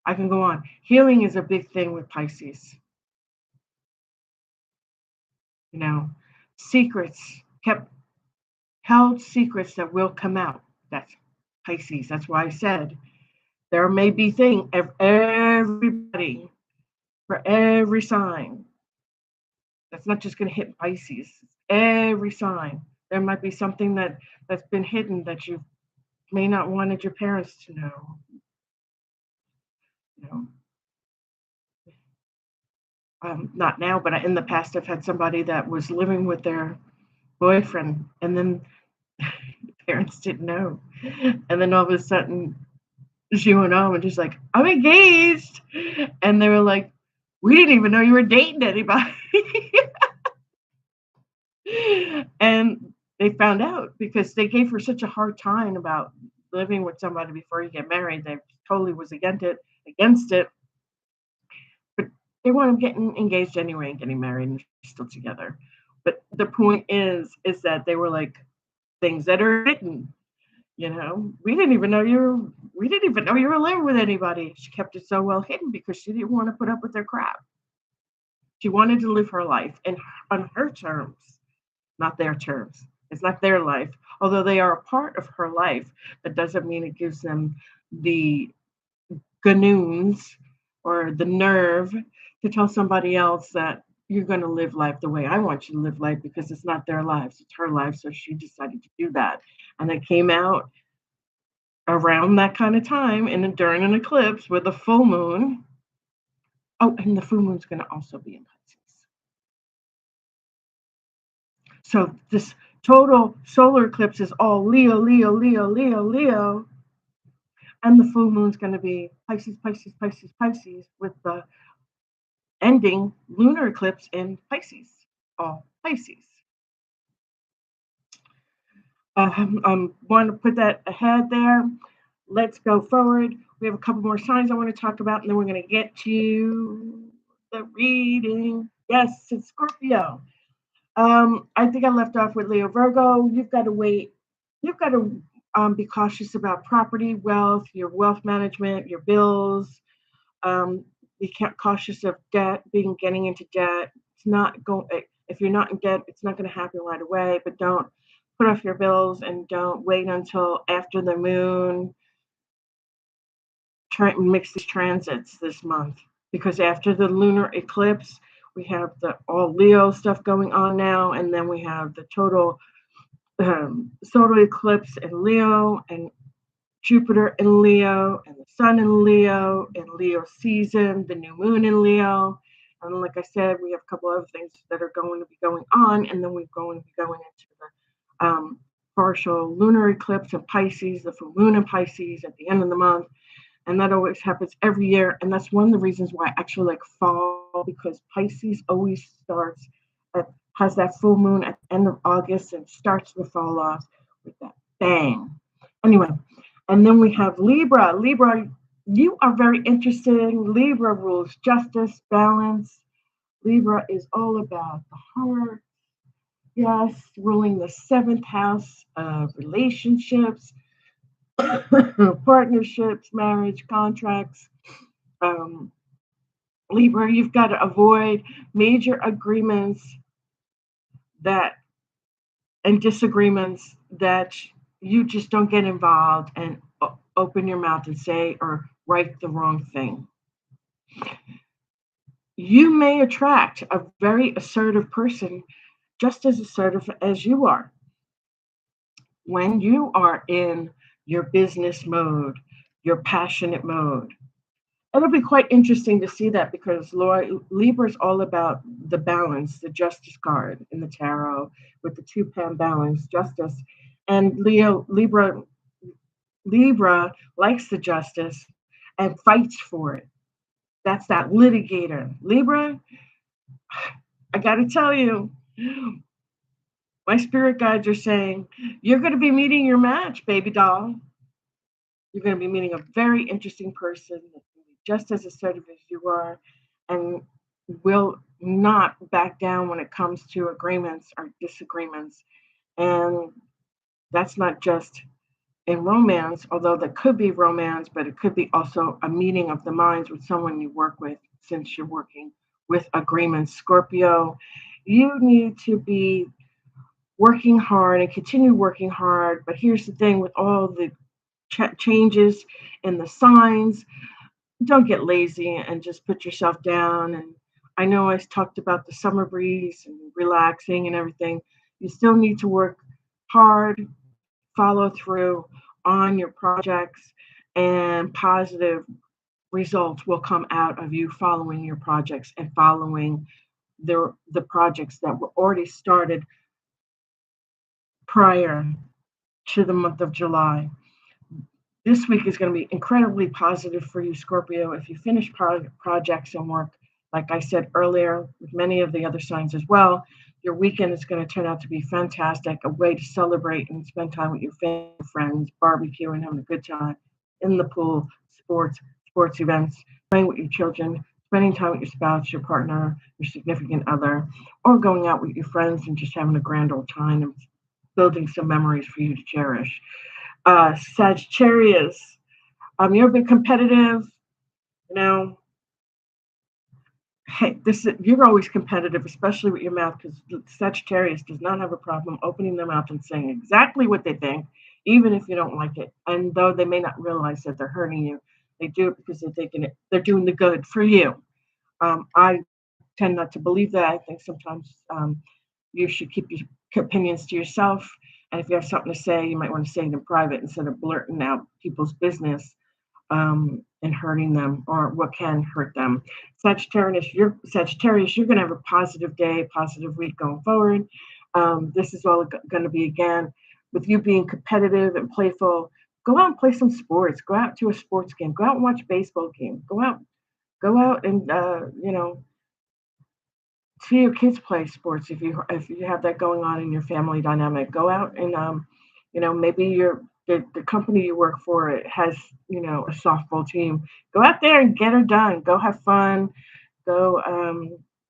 I can go on. Healing is a big thing with Pisces. You know, held secrets that will come out. That's Pisces. That's why I said there may be things, everybody, for every sign. That's not just going to hit Pisces. Every sign. There might be something that's been hidden that you may not wanted your parents to know. You know. Not now, but in the past, I've had somebody that was living with their boyfriend, and then the parents didn't know. And then all of a sudden, she went home and she's like, I'm engaged. And they were like, we didn't even know you were dating anybody. And they found out because they gave her such a hard time about living with somebody before you get married. They totally was against it. But they wound up getting engaged anyway and getting married and still together. But the point is that they were like things that are hidden. We didn't even know you were living with anybody. She kept it so well hidden because she didn't want to put up with their crap. She wanted to live her life and on her terms, not their terms. It's not their life. Although they are a part of her life, that doesn't mean it gives them the ganoons or the nerve to tell somebody else that you're going to live life the way I want you to live life because it's not their lives, it's her life. So she decided to do that. And it came out around that kind of time and during an eclipse with a full moon. Oh, and the full moon's going to also be in Pisces. So this total solar eclipse is all Leo, Leo, Leo, Leo, Leo. And the full moon's going to be Pisces, Pisces, Pisces, Pisces with the ending lunar eclipse in Pisces, all Pisces. Want to put that ahead there. Let's go forward. We have a couple more signs I want to talk about, and then we're going to get to the reading. Yes, it's Scorpio. I think I left off with Leo Virgo. You've got to wait. You've got to be cautious about property, wealth, your wealth management, your bills. Be cautious of debt, getting into debt. It's not going. If you're not in debt, it's not going to happen right away. But don't put off your bills and don't wait until after the moon makes these transits this month, because after the lunar eclipse, we have the all Leo stuff going on now, and then we have the total solar eclipse in Leo and Jupiter in Leo and the Sun in Leo and Leo season, the new moon in Leo. And like I said, we have a couple other things that are going to be going on, and then we're going to be going into the partial lunar eclipse in Pisces, the full moon in Pisces at the end of the month. And that always happens every year. And that's one of the reasons why I actually like fall, because Pisces always has that full moon at the end of August and starts the fall off with that bang. Anyway, and then we have Libra. Libra, you are very interesting. Libra rules justice, balance. Libra is all about the heart. Yes, ruling the seventh house of relationships, partnerships, marriage, contracts. Libra, you've got to avoid major agreements and disagreements that you just don't get involved and open your mouth and say or write the wrong thing. You may attract a very assertive person, just as assertive as you are. When you are in your business mode, your passionate mode. It'll be quite interesting to see that, because Libra is all about the balance, the justice card in the tarot with the two-pan balance, justice. And Libra likes the justice and fights for it. That's that litigator. Libra, I got to tell you, my spirit guides are saying, you're going to be meeting your match, baby doll. You're going to be meeting a very interesting person that's just as assertive as you are and will not back down when it comes to agreements or disagreements. And that's not just in romance, although that could be romance, but it could be also a meeting of the minds with someone you work with, since you're working with agreements. Scorpio, you need to be working hard and continue working hard. But here's the thing with all the changes in the signs, don't get lazy and just put yourself down. And I know I talked about the summer breeze and relaxing and everything. You still need to work hard, follow through on your projects, and positive results will come out of you following your projects and following the projects that were already started prior to the month of July. This week is going to be incredibly positive for you, Scorpio. If you finish projects and work, like I said earlier, with many of the other signs as well, your weekend is going to turn out to be fantastic, a way to celebrate and spend time with your family, friends, barbecuing, having a good time in the pool, sports events, playing with your children, spending time with your spouse, your partner, your significant other, or going out with your friends and just having a grand old time and building some memories for you to cherish. Sagittarius, you're a bit competitive, you know. Hey, you're always competitive, especially with your mouth, because Sagittarius does not have a problem opening their mouth and saying exactly what they think, even if you don't like it. And though they may not realize that they're hurting you, they do it because they're doing the good for you. I tend not to believe that. I think sometimes you should keep your opinions to yourself. And if you have something to say, you might want to say it in private instead of blurting out people's business and hurting them or what can hurt them. Sagittarius, you're going to have a positive day, positive week going forward. This is all going to be, again, with you being competitive and playful. Go out and play some sports. Go out to a sports game. Go out and watch a baseball game. Go out and see your kids play sports if you have that going on in your family dynamic. Go out and maybe the company you work for it has a softball team. Go out there and get her done. Go have fun. Go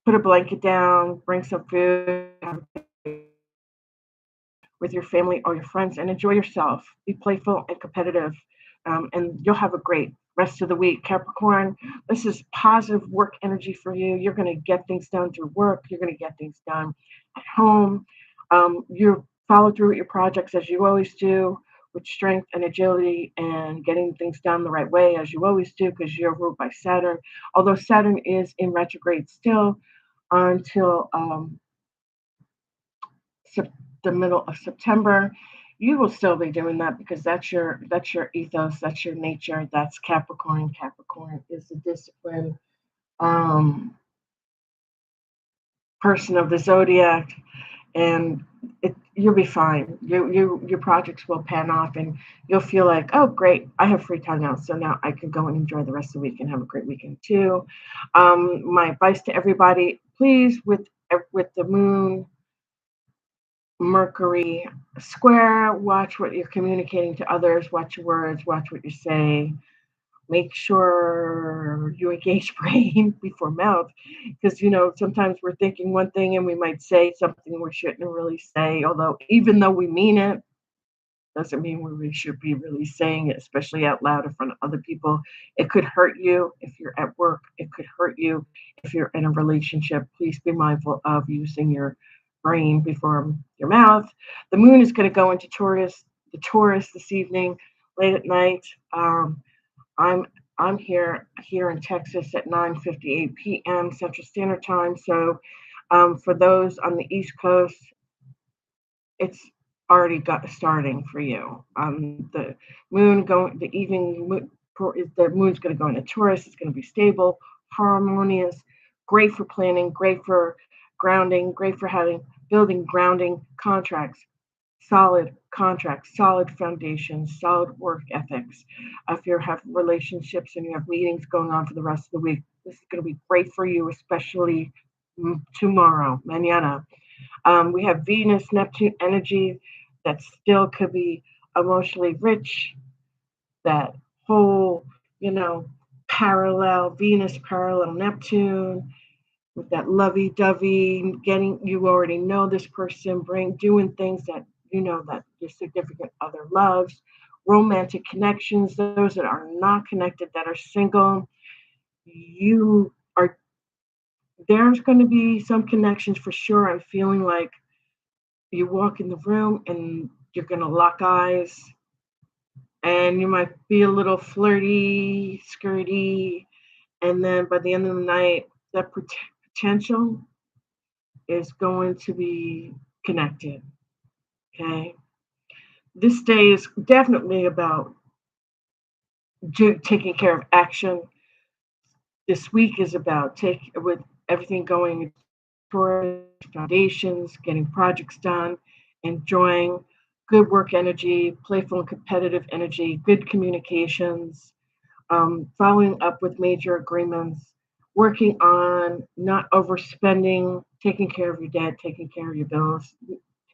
put a blanket down. Bring some food with your family or your friends and enjoy yourself. Be playful and competitive, and you'll have a great rest of the week. Capricorn, this is positive work energy for you. You're going to get things done through work. You're going to get things done at home. You follow through with your projects as you always do, with strength and agility and getting things done the right way as you always do, because you're ruled by Saturn. Although Saturn is in retrograde still until the middle of September, you will still be doing that because that's your ethos, that's your nature, that's Capricorn. Capricorn is the disciplined person of the zodiac, and you'll be fine. Your projects will pan off, and you'll feel like, oh, great, I have free time now, so now I can go and enjoy the rest of the week and have a great weekend too. My advice to everybody, please, with the Moon-Mercury Square, watch what you're communicating to others, watch your words, watch what you say. Make sure you engage brain before mouth, because sometimes we're thinking one thing and we might say something we shouldn't really say, although even though we mean it, doesn't mean we should be really saying it, especially out loud in front of other people. It could hurt you if you're at work. It could hurt you if you're in a relationship. Please be mindful of using your brain before your mouth. The moon is going to go into Taurus this evening, late at night. I'm here in Texas at 9:58 p.m. Central Standard Time. So for those on the East Coast, it's already starting for you. The moon's going to go into Taurus. It's going to be stable, harmonious, great for planning, great for grounding, great for building grounding contracts, solid foundations, solid work ethics. If you have relationships and you have meetings going on for the rest of the week, this is going to be great for you, especially tomorrow, mañana. We have Venus, Neptune energy that still could be emotionally rich. That whole, Venus parallel Neptune, with that lovey-dovey, you already know this person, doing things that that your significant other loves, romantic connections, those that are not connected, that are single. There's going to be some connections for sure. I'm feeling like you walk in the room and you're going to lock eyes, and you might be a little flirty, skirty, and then by the end of the night, that potential is going to be connected. Okay. This day is definitely about taking care of action. This week is about with everything going towards foundations, getting projects done, enjoying good work energy, playful and competitive energy, good communications, following up with major agreements, working on not overspending, taking care of your debt, taking care of your bills,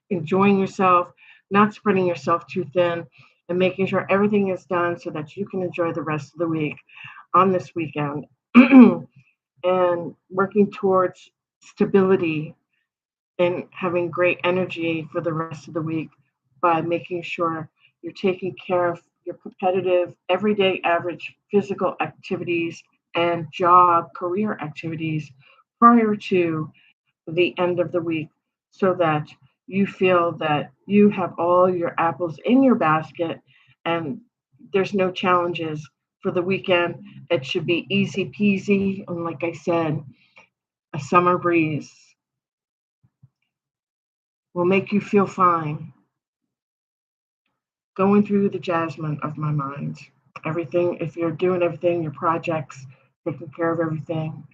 enjoying yourself, not spreading yourself too thin, and making sure everything is done so that you can enjoy the rest of the week on this weekend. And working towards stability and having great energy for the rest of the week by making sure you're taking care of your competitive, everyday average physical activities and job, career activities prior to the end of the week so that you feel that you have all your apples in your basket and there's no challenges for the weekend. It should be easy peasy. And like I said, a summer breeze will make you feel fine. Going through the jasmine of my mind. Everything, if you're doing everything, your projects, taking care of everything,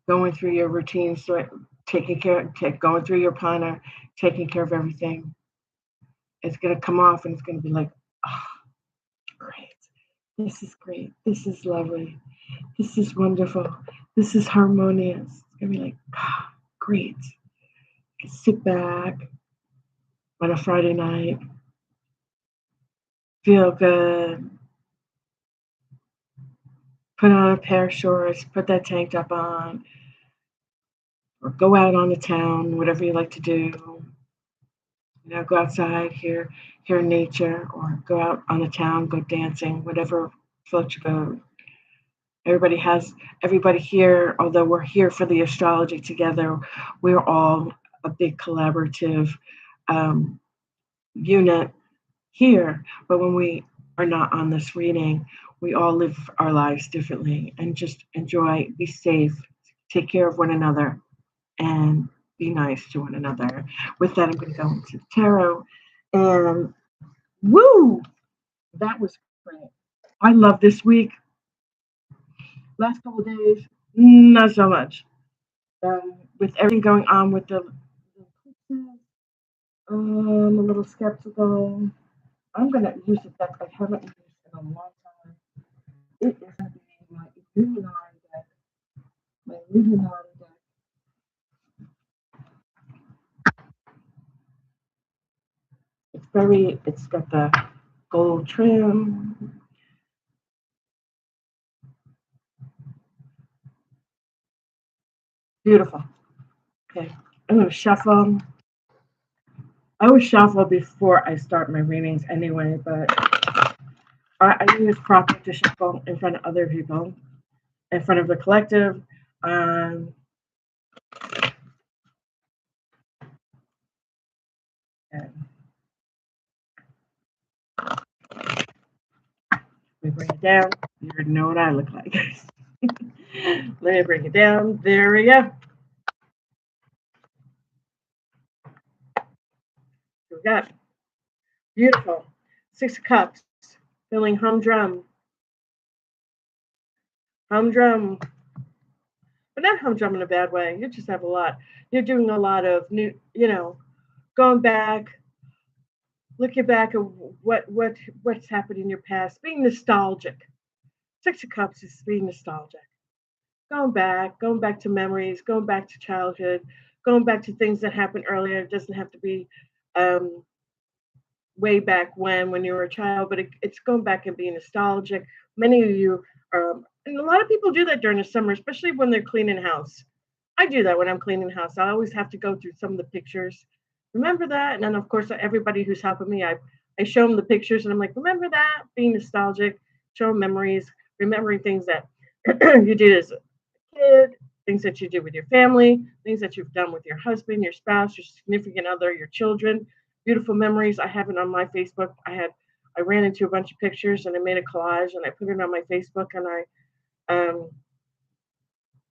going through your routines, so going through your planner, taking care of everything, it's going to come off and it's going to be like, oh, great. This is great. This is lovely. This is wonderful. This is harmonious. It's going to be like, oh, great. You can sit back on a Friday night, feel good, put on a pair of shorts, put that tank top on, or go out on the town, whatever you like to do. You know, go outside, hear nature, or go out on the town, go dancing, whatever floats your boat. Everybody here, although we're here for the astrology together, we're all a big collaborative unit here. But when we are not on this reading, we all live our lives differently and just enjoy, be safe, take care of one another, and be nice to one another. With that, I'm going to go into the tarot. And woo, that was great. I love this week. Last couple of days, not so much. With everything going on with the I'm a little skeptical. I'm going to use a deck I haven't used in a long time. It is going to be my Illuminati deck. My Illuminati deck. It's got the gold trim. Beautiful. Okay, I'm going to shuffle. I always shuffle before I start my readings anyway, but I think it's proper to shuffle in front of other people, in front of the collective. And we bring it down. You already know what I look like. Let me bring it down. There we go. We got beautiful 6 of Cups, feeling humdrum, but not humdrum in a bad way. You just have a lot. You're doing a lot of new, going back, looking back at what's happened in your past, being nostalgic. 6 of Cups is being nostalgic. Going back to memories, going back to childhood, going back to things that happened earlier. It doesn't have to be way back when you were a child, but it's going back and being nostalgic. Many of you, and a lot of people do that during the summer, especially when they're cleaning house. I do that when I'm cleaning house. I always have to go through some of the pictures. Remember that? And then, of course, everybody who's helping me, I show them the pictures, and I'm like, remember that? Being nostalgic, show them memories, remembering things that you did as a kid, things that you did with your family, things that you've done with your husband, your spouse, your significant other, your children. Beautiful memories. I have it on my Facebook. I ran into a bunch of pictures and I made a collage and I put it on my Facebook and I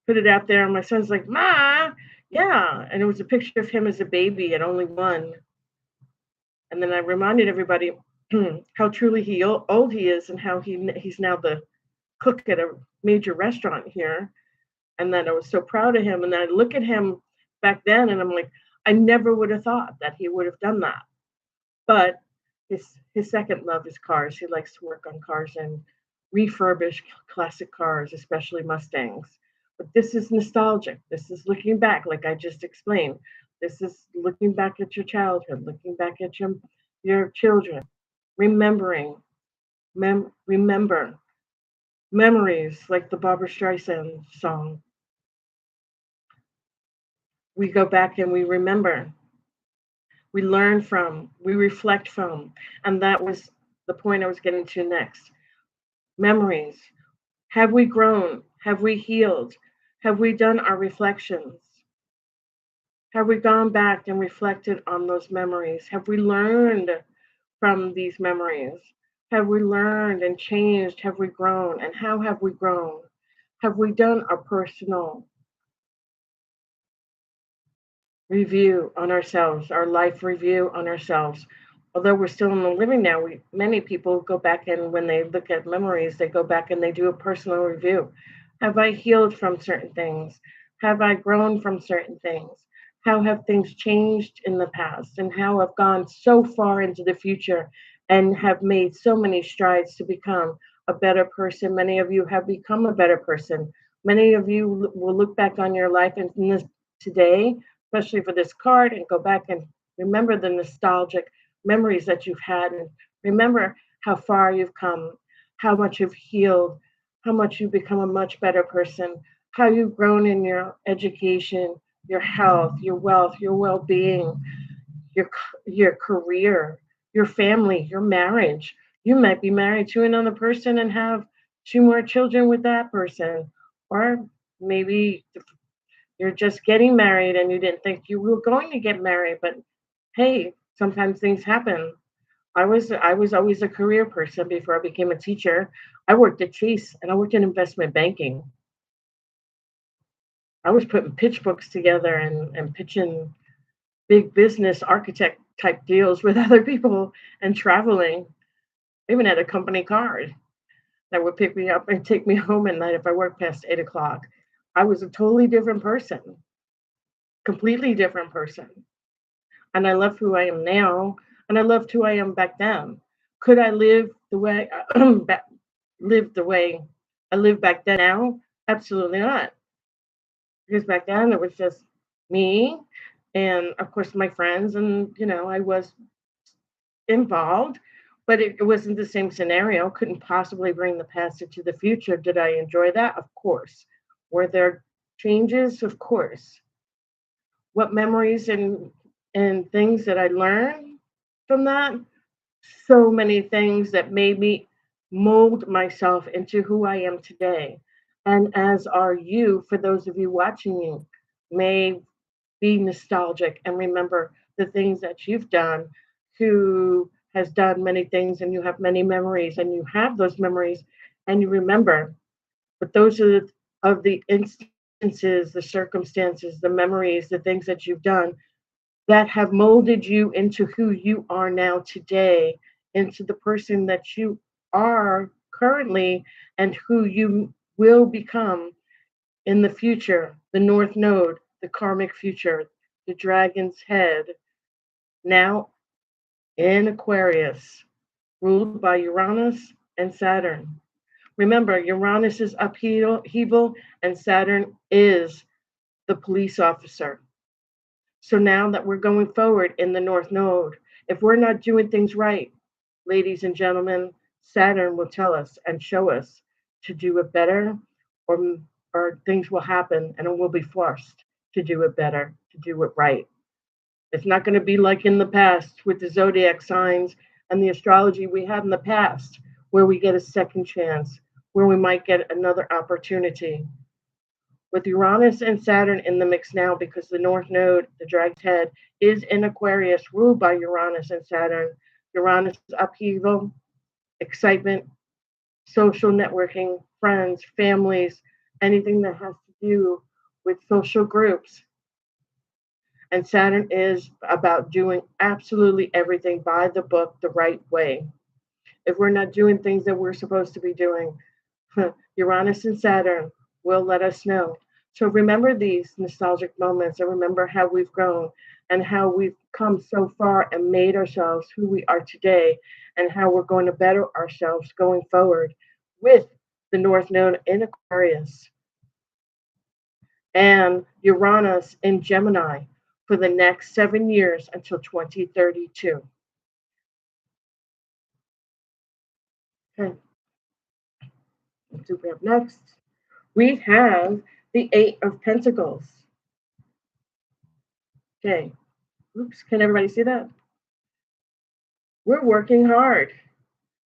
put it out there. And my son's like, Ma, yeah. And it was a picture of him as a baby at only 1. And then I reminded everybody how truly old he is and how he's now the cook at a major restaurant here. And then I was so proud of him. And then I look at him back then and I'm like, I never would have thought that he would have done that. But His second love is cars. He likes to work on cars and refurbish classic cars, especially Mustangs. But this is nostalgic. This is looking back, like I just explained. This is looking back at your childhood, looking back at your children, remembering, remember memories like the Barbara Streisand song. We go back and we remember, we learn from, we reflect from. And that was the point I was getting to next. Memories. Have we grown? Have we healed? Have we done our reflections? Have we gone back and reflected on those memories? Have we learned from these memories? Have we learned and changed? Have we grown? And how have we grown? Have we done our personal review on ourselves, our life review on ourselves? Although we're still in the living now, many people go back and when they look at memories, they go back and they do a personal review. Have I healed from certain things? Have I grown from certain things? How have things changed in the past? And how I've gone so far into the future and have made so many strides to become a better person. Many of you have become a better person. Many of you will look back on your life and today, especially for this card, and go back and remember the nostalgic memories that you've had, and remember how far you've come, how much you've healed, how much you've become a much better person, how you've grown in your education, your health, your wealth, your well-being, your career, your family, your marriage. You might be married to another person and have two more children with that person, or maybe you're just getting married and you didn't think you were going to get married, but hey, sometimes things happen. I was always a career person before I became a teacher. I worked at Chase and I worked in investment banking. I was putting pitch books together and pitching big business architect type deals with other people and traveling. I even had a company card that would pick me up and take me home at night if I worked past 8 o'clock. I was a totally different person, completely different person. And I love who I am now, and I loved who I am back then. Could I live the way live the way I live back then now? Absolutely not. Because back then it was just me and of course my friends, and I was involved, but it wasn't the same scenario. Couldn't possibly bring the past into the future. Did I enjoy that? Of course. Were there changes? Of course. What memories and things that I learned from that? So many things that made me mold myself into who I am today. And as are you, for those of you watching you, may be nostalgic and remember the things that you've done, who has done many things, and you have many memories, and you have those memories and you remember. But those are of the instances, the circumstances, the memories, the things that you've done that have molded you into who you are now today, into the person that you are currently, and who you will become in the future, the North Node, the karmic future, the dragon's head, now in Aquarius, ruled by Uranus and Saturn. Remember, Uranus is upheaval and Saturn is the police officer. So now that we're going forward in the North Node, if we're not doing things right, ladies and gentlemen, Saturn will tell us and show us to do it better, or, or things will happen and we'll be forced to do it better, to do it right. It's not going to be like in the past with the zodiac signs and the astrology we had in the past, where we get a second chance, where we might get another opportunity. With Uranus and Saturn in the mix now, because the North Node, the dragon's head, is in Aquarius, ruled by Uranus and Saturn. Uranus is upheaval, excitement, social networking, friends, families, anything that has to do with social groups. And Saturn is about doing absolutely everything by the book the right way. If we're not doing things that we're supposed to be doing, Uranus and Saturn will let us know. So remember these nostalgic moments and remember how we've grown and how we've come so far and made ourselves who we are today, and how we're going to better ourselves going forward with the North Node in Aquarius and Uranus in Gemini for the next 7 years until 2032. Okay, let's see what we have next. We have the Eight of Pentacles. Okay, oops, can everybody see that? We're working hard.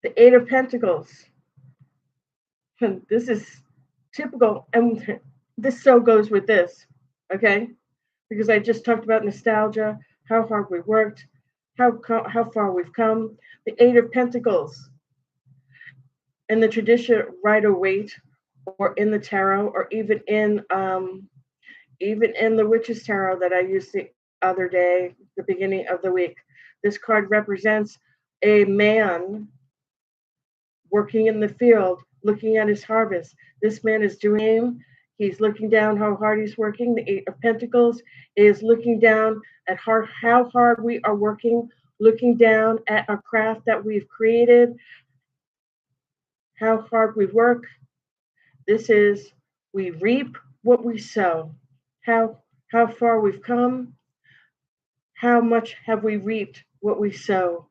The Eight of Pentacles. And this is typical, and this so goes with this, okay? Because I just talked about nostalgia, how hard we worked, how far we've come. The Eight of Pentacles. In the tradition Rider-Waite, or in the tarot, or even in the Witch's Tarot that I used the other day, the beginning of the week, this card represents a man working in the field, looking at his harvest. This man is doing, he's looking down how hard he's working. The Eight of Pentacles is looking down at how hard we are working, looking down at our craft that we've created, how hard we work. This is, we reap what we sow. How far we've come, how much have we reaped what we sow?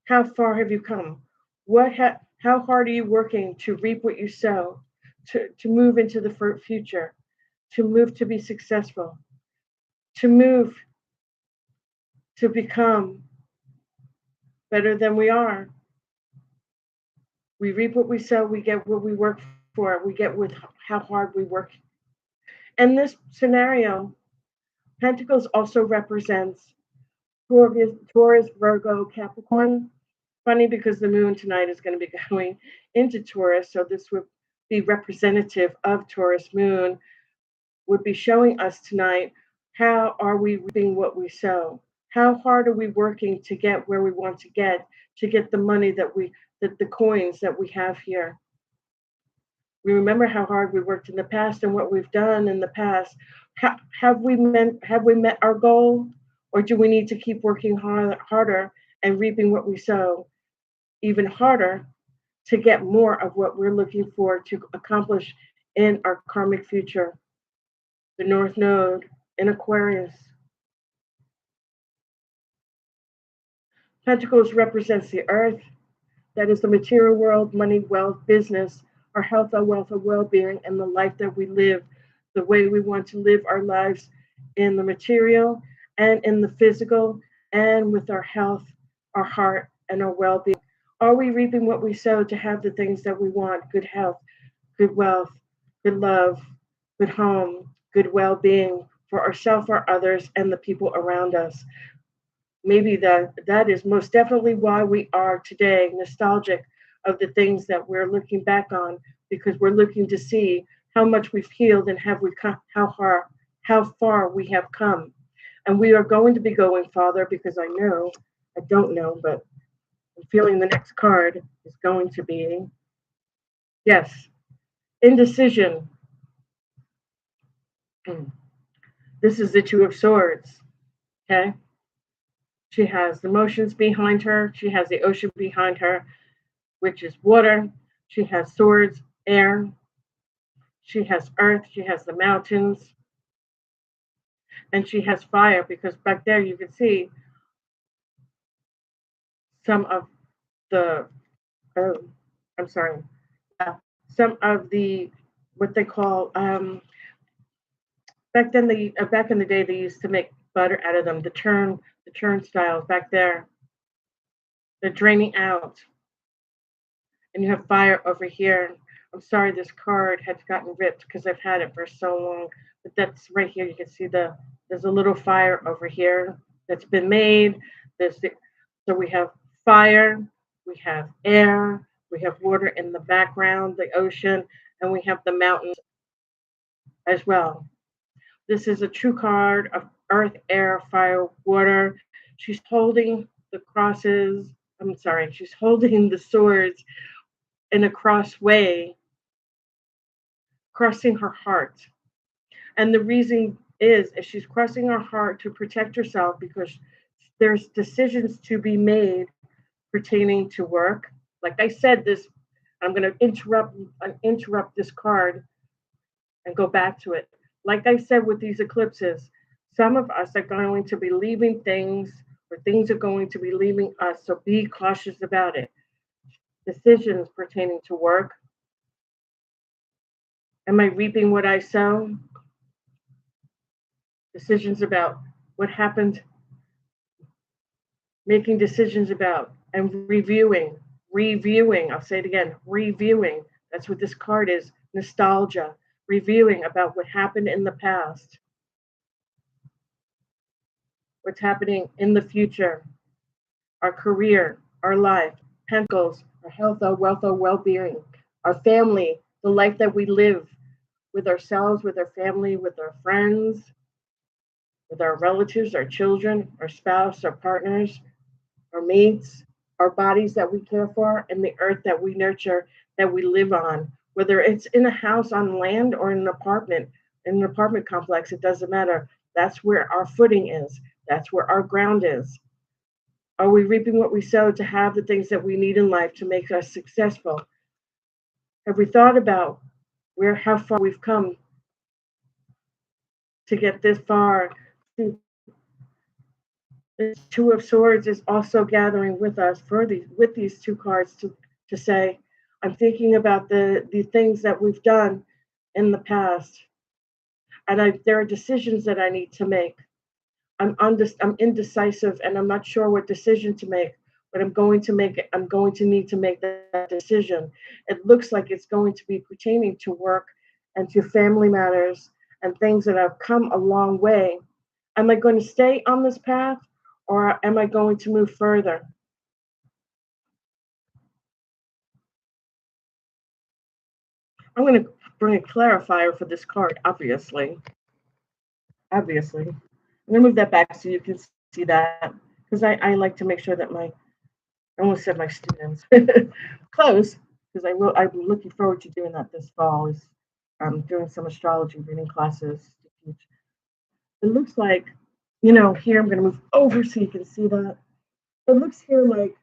How far have you come? How hard are you working to reap what you sow, to move into the future, to move to be successful, to move to become better than we are? We reap what we sow, we get what we work for, we get with how hard we work. And this scenario, Pentacles also represents Taurus, Virgo, Capricorn. Funny, because the moon tonight is going to be going into Taurus, so this would be representative of Taurus moon, would be showing us tonight, how are we reaping what we sow? How hard are we working to get where we want to get the money that the coins that we have here? We remember how hard we worked in the past and what we've done in the past. Have we met our goal, or do we need to keep working harder and reaping what we sow even harder to get more of what we're looking for to accomplish in our karmic future? The North Node in Aquarius. Pentacles represents the earth, that is the material world, money, wealth, business, our health, our wealth, our well-being, and the life that we live, the way we want to live our lives in the material and in the physical, and with our health, our heart, and our well-being. Are we reaping what we sow to have the things that we want? Good health, good wealth, good love, good home, good well-being for ourselves, for others, and the people around us. Maybe that is most definitely why we are today nostalgic of the things that we're looking back on, because we're looking to see how much we've healed and have we come, how far we have come. And we are going to be going farther, because I don't know, but I'm feeling the next card is going to be, yes, indecision. This is the Two of Swords, okay? She has the motions behind her. She has the ocean behind her, which is water. She has swords, air. She has earth. She has the mountains. And she has fire, because back there you can see some of the, some of the, what they call, back in the day, they used to make butter out of them, the turnstiles back there. They're draining out. And you have fire over here. I'm sorry, this card has gotten ripped because I've had it for so long. But that's right here. You can see there's a little fire over here that's been made. So we have fire, we have air, we have water in the background, the ocean, and we have the mountains as well. This is a true card of earth, air, fire, water. She's holding the crosses. She's holding the swords in a cross way, crossing her heart. And the reason is she's crossing her heart to protect herself because there's decisions to be made pertaining to work. Like I said, this I'm going to interrupt this card and go back to it. Like I said with these eclipses, some of us are going to be leaving things, or things are going to be leaving us. So be cautious about it. Decisions pertaining to work. Am I reaping what I sow? Decisions about what happened, making decisions about and reviewing. I'll say it again, reviewing. That's what this card is, nostalgia, reviewing about what happened in the past, what's happening in the future, our career, our life, pentacles, our health, our wealth, our well-being, our family, the life that we live with ourselves, with our family, with our friends, with our relatives, our children, our spouse, our partners, our mates, our bodies that we care for, and the earth that we nurture, that we live on. Whether it's in a house on land or in an apartment complex, it doesn't matter. That's where our footing is. That's where our ground is. Are we reaping what we sow to have the things that we need in life to make us successful? Have we thought about how far we've come to get this far? The Two of Swords is also gathering with us with these two cards to say, I'm thinking about the things that we've done in the past, and there are decisions that I need to make. I'm indecisive, and I'm not sure what decision to make, but I'm going to need to make that decision. It looks like it's going to be pertaining to work and to family matters and things that have come a long way. Am I going to stay on this path, or am I going to move further? I'm going to bring a clarifier for this card, obviously. I'm going to move that back so you can see that, because I like to make sure that I almost said my students, close, because I'm looking forward to doing that this fall, is doing some astrology reading classes to teach. It looks like, here I'm going to move over so you can see that. It looks here like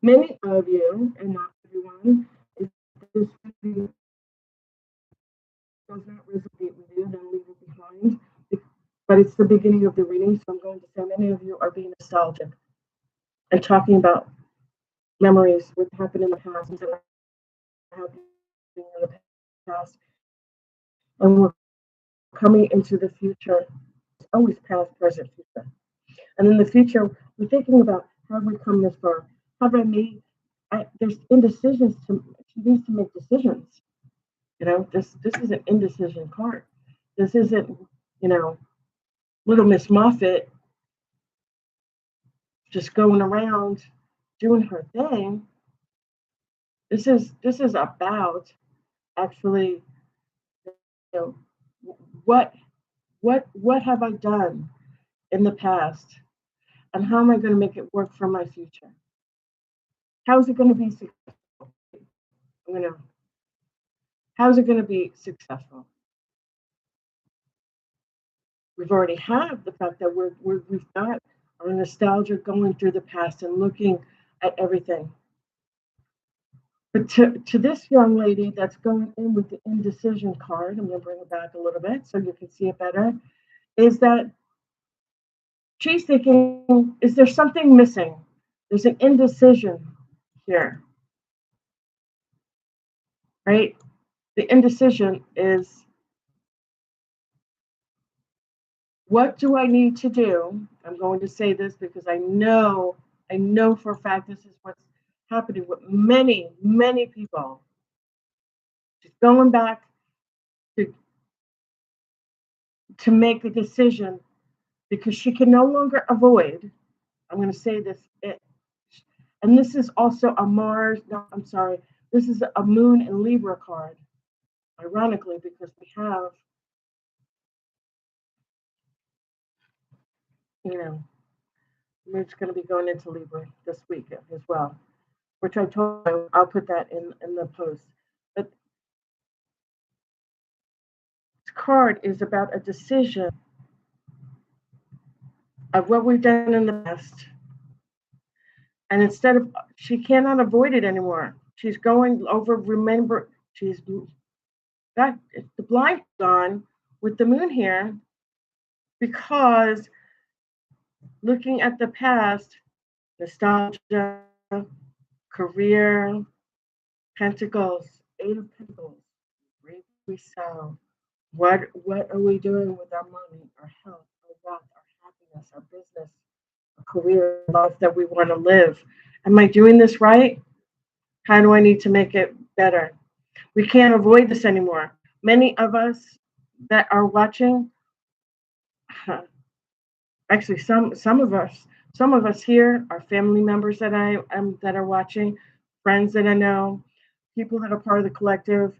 many of you, and not everyone, if this video does not resonate with you, then leave it behind. But it's the beginning of the reading, so I'm going to say many of you are being nostalgic and talking about memories, what happened in the past, and what happened in the past. And we're coming into the future. It's always past, present, future. And in the future, we're thinking about, have we come this far? Have I made, there's indecisions she needs to make decisions. This is an indecision card. This isn't, little Miss Muffet just going around doing her thing. This is about actually, what have I done in the past, and how am I going to make it work for my future? How is it going to be successful? How is it going to be successful? We've already had the fact that we've got our nostalgia going through the past and looking at everything. But to this young lady that's going in with the indecision card, I'm going to bring it back a little bit so you can see it better, is that she's thinking, is there something missing? There's an indecision here, right? The indecision is, what do I need to do? I'm going to say this because I know for a fact this is what's happening with many, many people. She's going back to make a decision because she can no longer avoid. I'm going to say this, and this is also a Mars. No, I'm sorry. This is a Moon and Libra card. Ironically, because we have, Moon's going to be going into Libra this week as well, which I told you I'll put that in the post. But card is about a decision of what we've done in the past. And instead of, she cannot avoid it anymore. She's going over, she's got the blind on with the moon here, because looking at the past, nostalgia, career, pentacles, 8 of pentacles, reap we sow. What are we doing with our money, our health, our wealth, our happiness, our business, our career, life that we want to live? Am I doing this right? How do I need to make it better? We can't avoid this anymore. Many of us that are watching, actually some of us here are family members that that are watching, friends that I know, people that are part of the collective,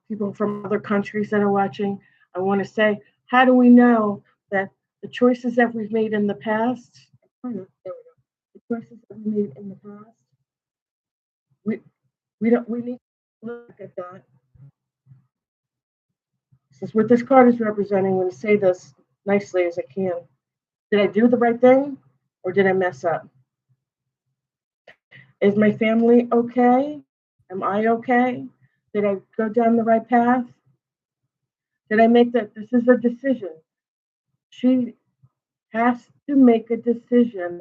people from other countries that are watching. I want to say, how do we know that the choices that we've made in the past, the choices that we made in the past, we need to look at that. This is what this card is representing. I'm going to say this nicely as I can. Did I do the right thing, or did I mess up? Is my family okay? Am I okay? Did I go down the right path? Did I make that? This is a decision. She has to make a decision.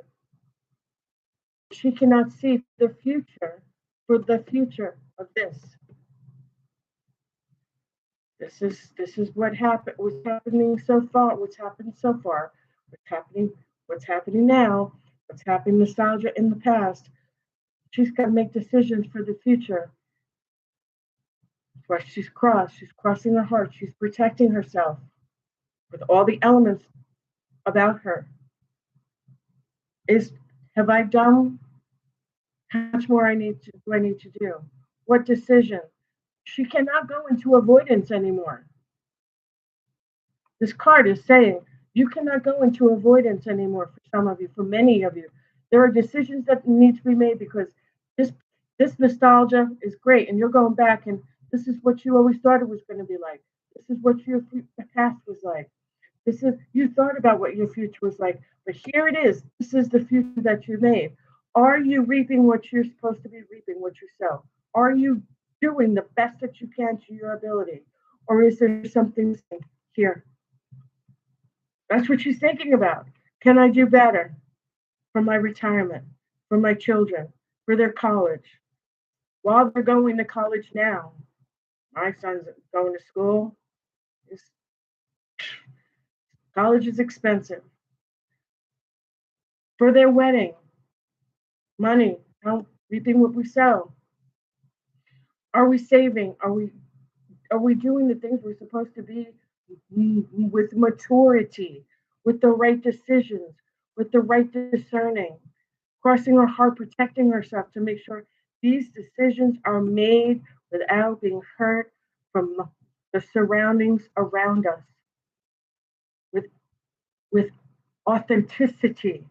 She cannot see the future for the future of this. This is what happened. What's happening so far? What's happened so far? What's happening now? What's happening nostalgia in the past? She's got to make decisions for the future. She's crossing her heart. She's protecting herself with all the elements about her. Have I done? How much more do I need to do? What decision? She cannot go into avoidance anymore. This card is saying you cannot go into avoidance anymore for some of you, for many of you. There are decisions that need to be made, because this nostalgia is great, and you're going back, and this is what you always thought it was going to be like. This is what your past was like. You thought about what your future was like, but here it is. This is the future that you made. Are you reaping what you're supposed to be reaping, what you sow? Are you doing the best that you can to your ability? Or is there something here? That's what she's thinking about. Can I do better for my retirement, for my children, for their college? While they're going to college now, my son's going to school. College is expensive. For their wedding, money, reaping what we sow. Are we saving? Are we doing the things we're supposed to be with maturity, with the right decisions, with the right discerning, crossing our heart, protecting ourselves to make sure these decisions are made without being hurt from the surroundings around us, with authenticity,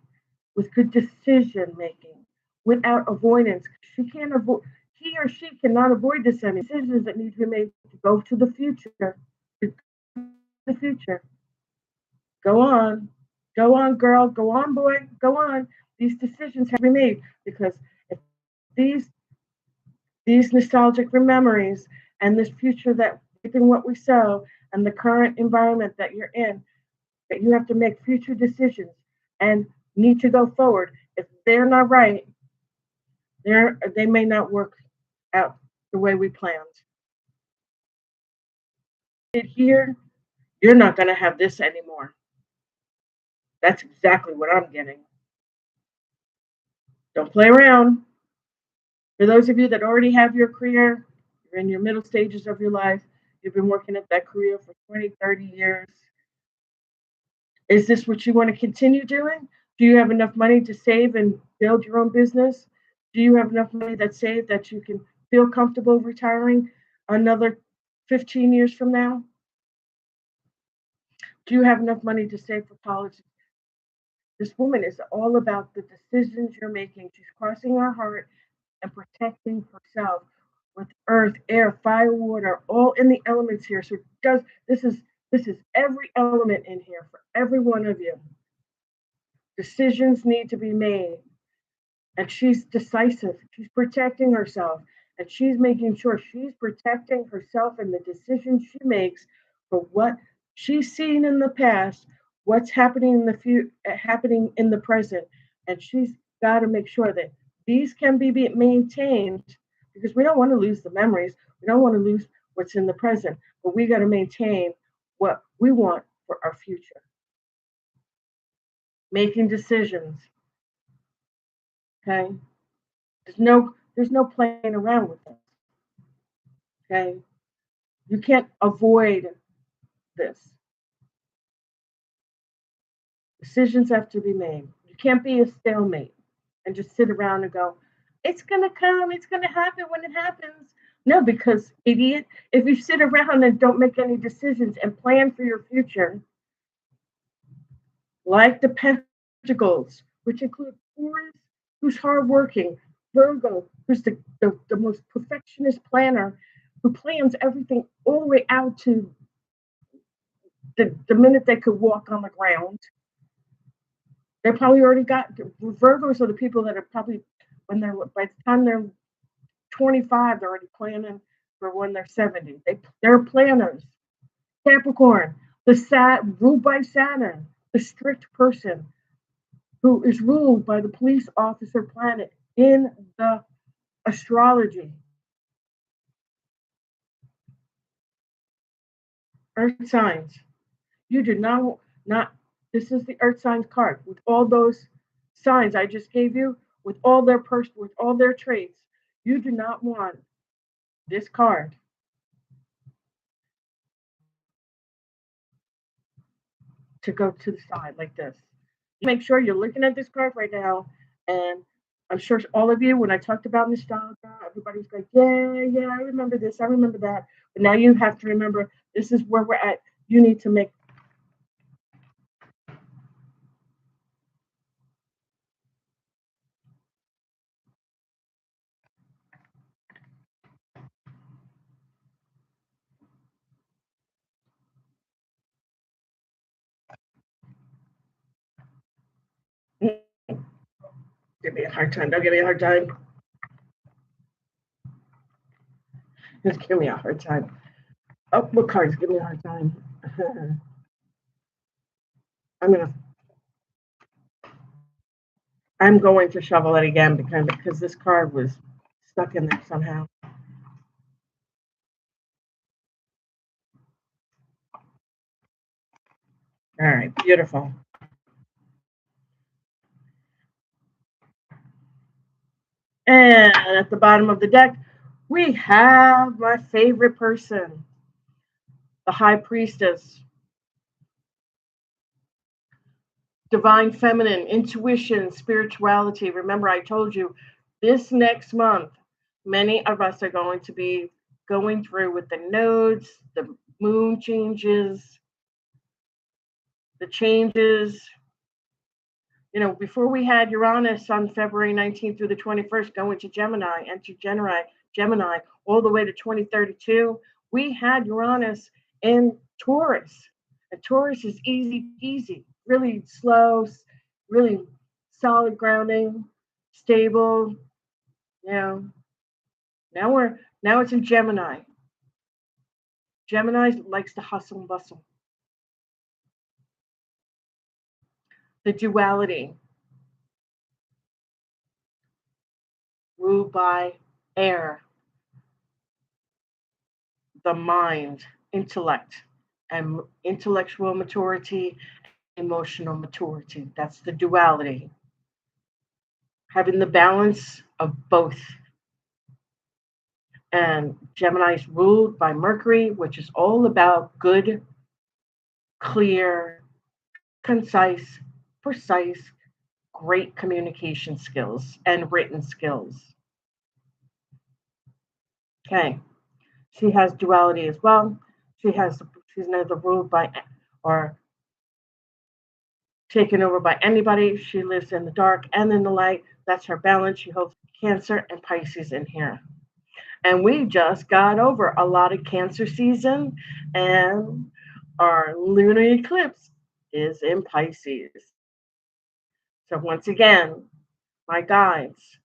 with good decision making, without avoidance. He or she cannot avoid this any decisions that need to be made to go to the future. The future. Go on, girl. Go on, boy. Go on. These decisions have to be made, because if these nostalgic memories and this future that reaping what we sow, and the current environment that you're in, that you have to make future decisions and need to go forward. If they're not right, they may not work out the way we planned. Here, you're not going to have this anymore. That's exactly what I'm getting. Don't play around. For those of you that already have your career, you're in your middle stages of your life, you've been working at that career for 20, 30 years. Is this what you want to continue doing? Do you have enough money to save and build your own business? Do you have enough money that's saved that you can feel comfortable retiring another 15 years from now? Do you have enough money to save for college? This woman is all about the decisions you're making. She's crossing her heart and protecting herself with earth, air, fire, water, all in the elements here. So it does this is every element in here for every one of you. Decisions need to be made. And she's decisive. She's protecting herself. And she's making sure she's protecting herself and the decisions she makes for what she's seen in the past, what's happening in the happening in the present. And she's got to make sure that these can be maintained because we don't want to lose the memories. We don't want to lose what's in the present, but we got to maintain what we want for our future. Making decisions. Okay. There's no playing around with this. Okay. You can't avoid this. Decisions have to be made. You can't be a stalemate and just sit around and go, it's gonna come, it's gonna happen when it happens. No, because idiot, if you sit around and don't make any decisions and plan for your future, like the Pentacles, which include Taurus, who's hardworking, Virgo, who's the most perfectionist planner, who plans everything all the way out to the minute they could walk on the ground. They probably already got Virgos are the people that are probably when they're by the time they're 25, they're already planning for when they're 70. They're planners. Capricorn, ruled by Saturn, the strict person who is ruled by the police officer planet in the astrology. Earth signs. You do not this is the earth signs card with all those signs I just gave you, with all their traits. You do not want this card to go to the side like this. Make sure you're looking at this card right now, and I'm sure all of you, when I talked about nostalgia, everybody's like, yeah, I remember this, I remember that. But now you have to remember this is where we're at. You need to make give me a hard time. Don't give me a hard time. Just give me a hard time. Oh, what cards give me a hard time? I'm going to shovel it again because this card was stuck in there somehow. All right, beautiful. And at the bottom of the deck, we have my favorite person, the High Priestess. Divine feminine, intuition, spirituality. Remember, I told you this next month, many of us are going to be going through with the nodes, the moon changes, the changes. You know, before we had Uranus on February 19th through the 21st going to Gemini, enter Gemini all the way to 2032, we had Uranus in Taurus. And Taurus is easy, really slow, really solid grounding, stable. You know, now it's in Gemini. Gemini likes to hustle and bustle. The duality, ruled by air, the mind, intellect, and intellectual maturity, emotional maturity. That's the duality. Having the balance of both. And Gemini is ruled by Mercury, which is all about good, clear, concise, precise, great communication skills and written skills. Okay. She has duality as well. She's neither ruled by or taken over by anybody. She lives in the dark and in the light. That's her balance. She holds Cancer and Pisces in here. And we just got over a lot of Cancer season, and our lunar eclipse is in Pisces. So once again, my guides,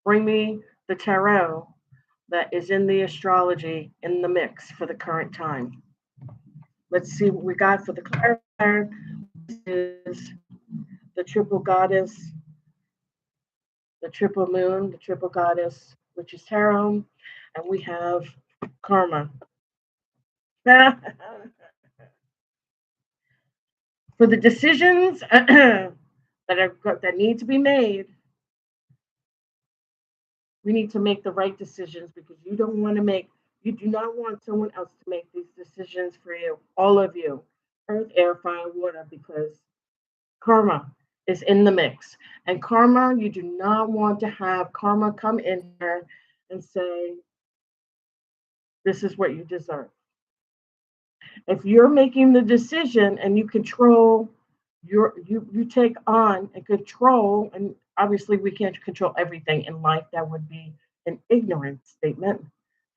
bring me the tarot that is in the astrology in the mix for the current time. Let's see what we got for the clarifier. This is the triple goddess, the triple moon, the triple goddess, which is tarot, and we have karma. For the decisions that need to be made, we need to make the right decisions, because you do not want someone else to make these decisions for you, all of you, earth, air, fire, water, because karma is in the mix. And karma, you do not want to have karma come in here and say, this is what you deserve. If you're making the decision and you control you take on and control, and obviously we can't control everything in life, that would be an ignorant statement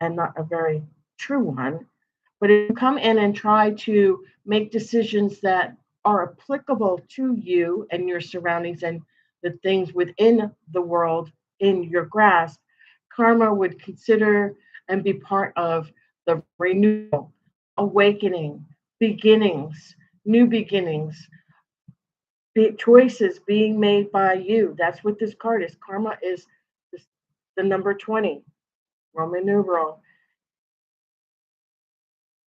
and not a very true one. But if you come in and try to make decisions that are applicable to you and your surroundings and the things within the world in your grasp, karma would consider and be part of the renewal, awakening, beginnings, new beginnings, choices being made by you. That's what this card is. Karma is the number 20, Roman numeral.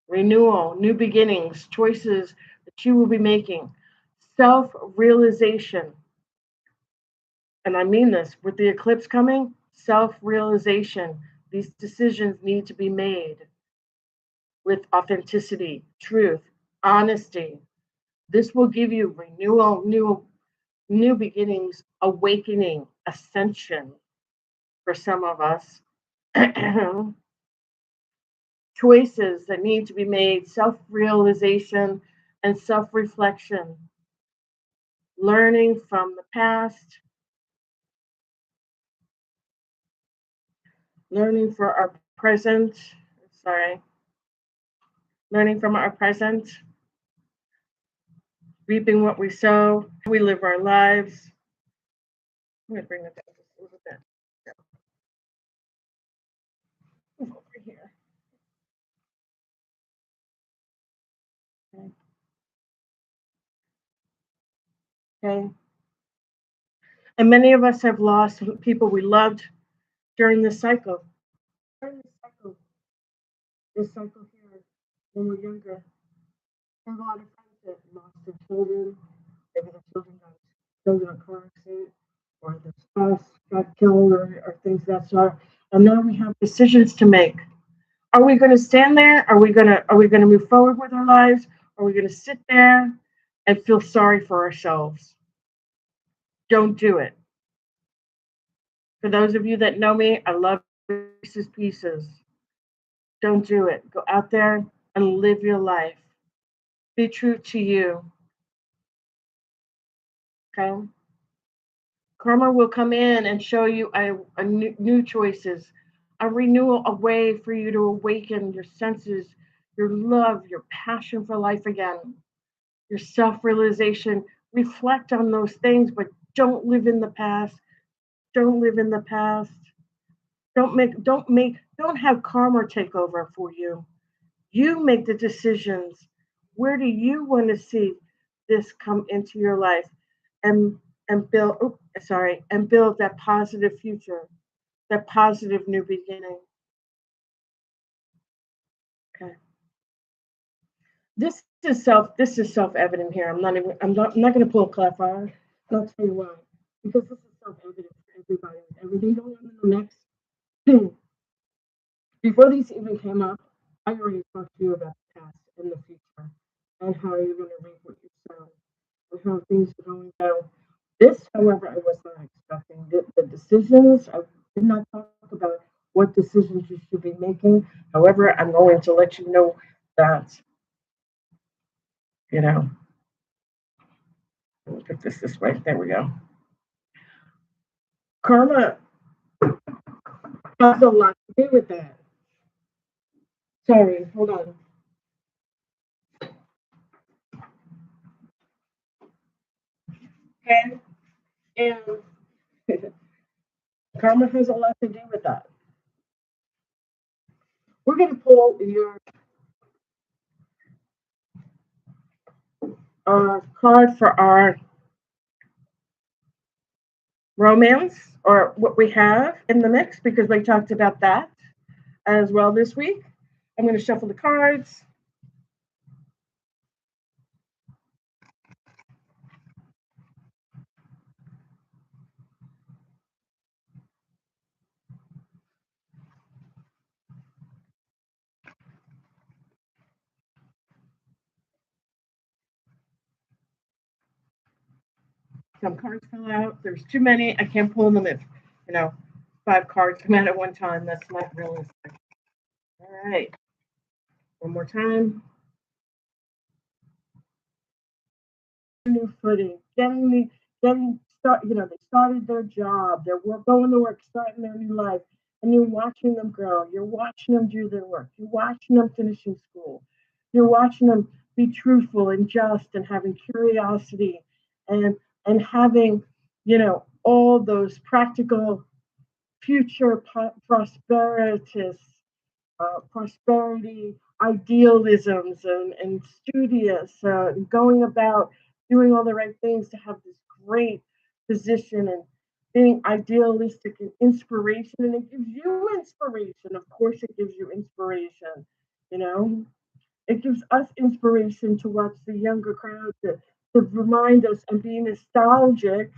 Renewal, new beginnings, choices that you will be making, self-realization. And I mean this, with the eclipse coming, self-realization. These decisions need to be made with authenticity, truth, honesty. This will give you renewal, new beginnings, awakening, ascension for some of us. Choices that need to be made, self-realization and self-reflection, learning from the past, learning for our present, learning from our present, reaping what we sow, we live our lives. I'm going to bring that down just a little bit. Over here. Okay. And many of us have lost people we loved during this cycle. During this cycle here, when we're younger, there's a lot of friends that lost their children. Maybe their children got killed in a car accident, or their spouse got killed, or things of that sort. And now we have decisions to make. Are we going to stand there? Are we going to move forward with our lives? Are we going to sit there and feel sorry for ourselves? Don't do it. For those of you that know me, I love pieces. Don't do it. Go out there and live your life. Be true to you. Okay? Karma will come in and show you a new choices, a renewal, a way for you to awaken your senses, your love, your passion for life again, your self-realization. Reflect on those things, but don't live in the past. Don't live in the past. Don't have karma take over for you. You make the decisions. Where do you want to see this come into your life and build that positive future, that positive new beginning? Okay. This is self-evident here. I'm not going to pull a clarifier. I'll tell you why. Because this is self-evident for everybody. Everything going on in the next. Before these even came up, I already talked to you about the past and the future and how you're going to reap what you sow and how things are going down. This, however, I was not expecting. The decisions, I did not talk about what decisions you should be making. However, I'm going to let you know that, let me put this way. There we go. Karma has a lot to do with that. Sorry, hold on. Okay, and karma has a lot to do with that. We're going to pull your card for our romance, or what we have in the mix, because we talked about that as well this week. I'm going to shuffle the cards. Some cards fell out. There's too many. I can't pull them if, 5 cards come out at one time. That's not realistic. All right. One more time. New footing, getting start. They started their job. They're going to work, starting their new life, and you're watching them grow. You're watching them do their work. You're watching them finishing school. You're watching them be truthful and just, and having curiosity, and having all those practical future prosperity idealisms, and studious, going about doing all the right things to have this great position, and being idealistic and inspiration. And it gives you inspiration. Of course, it gives you inspiration. You know, it gives us inspiration to watch the younger crowd, to remind us and be nostalgic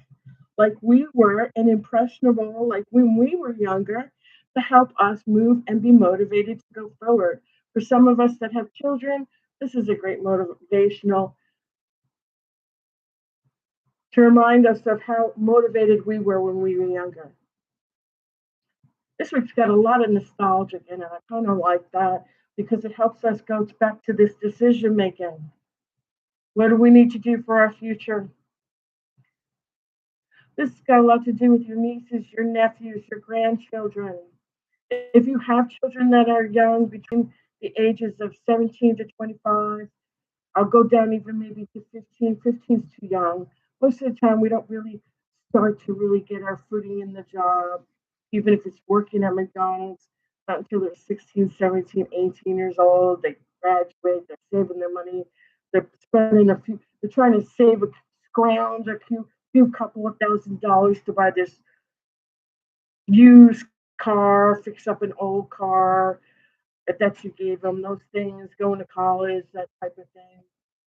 like we were, and impressionable like when we were younger, to help us move and be motivated to go forward. For some of us that have children, this is a great motivational to remind us of how motivated we were when we were younger. This week's got a lot of nostalgic in it. I kind of like that because it helps us go back to this decision making. What do we need to do for our future? This has got a lot to do with your nieces, your nephews, your grandchildren. If you have children that are young, between the ages of 17 to 25, I'll go down even maybe to 15. 15 is too young. Most of the time, we don't really start to really get our footing in the job, even if it's working at McDonald's, not until they're 16, 17, 18 years old. They graduate, they're saving their money, they're spending they're trying to save scrounge a few couple of $1,000s to buy this used car, fix up an old car that you gave them, those things, going to college, that type of thing.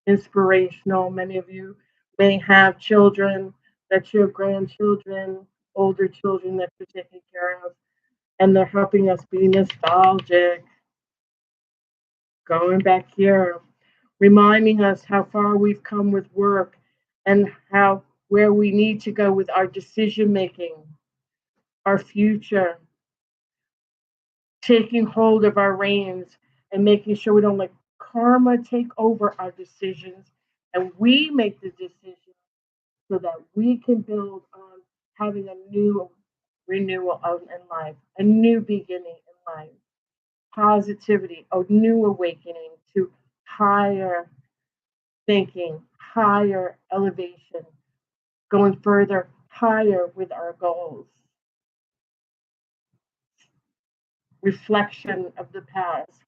Inspirational. Many of you may have children, that you have grandchildren, older children that you're taking care of, and they're helping us be nostalgic. Going back here, reminding us how far we've come with work, and where we need to go with our decision making, our future, taking hold of our reins and making sure we don't let karma take over our decisions, and we make the decision so that we can build on having a new renewal in life, a new beginning in life, positivity, a new awakening to higher thinking, higher elevation, going further, higher with our goals. Reflection of the past,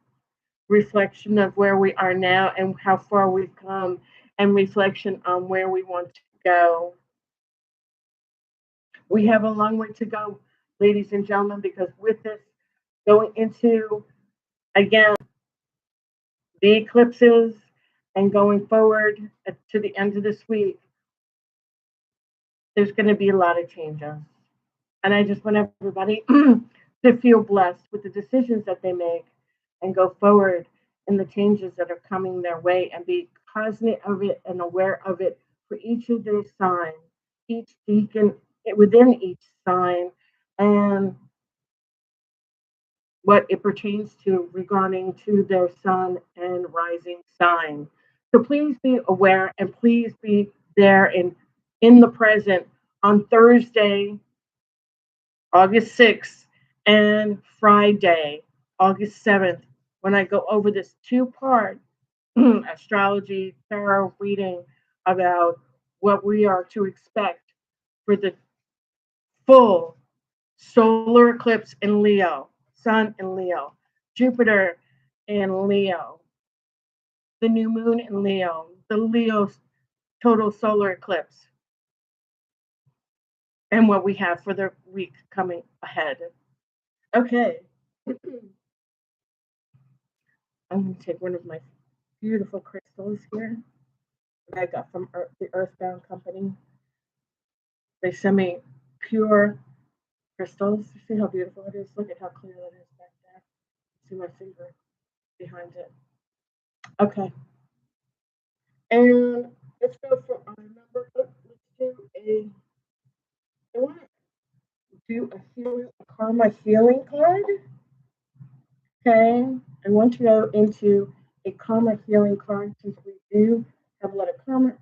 reflection of where we are now and how far we've come, and reflection on where we want to go. We have a long way to go, ladies and gentlemen, because with this going into, again, the eclipses and going forward to the end of this week, there's going to be a lot of changes. And I just want everybody to feel blessed with the decisions that they make and go forward in the changes that are coming their way, and be cognizant of it and aware of it for each of their signs, each deacon within each sign, and what it pertains to regarding to their sun and rising sign. So please be aware, and please be there in the present on Thursday, August 6th And Friday, August 7th, when I go over this two-part astrology tarot reading about what we are to expect for the full solar eclipse in Leo, Sun in Leo, Jupiter in Leo, the new moon in Leo, the Leo total solar eclipse, and what we have for the week coming ahead. Okay. I'm going to take one of my beautiful crystals here that I got from the Earthbound Company. They send me pure crystals. See how beautiful it is? Look at how clear that is back there. See my finger behind it. Okay. And let's go for our number. I want to do a karma healing card. Okay. I want to go into a karma healing card since we do have a lot of karma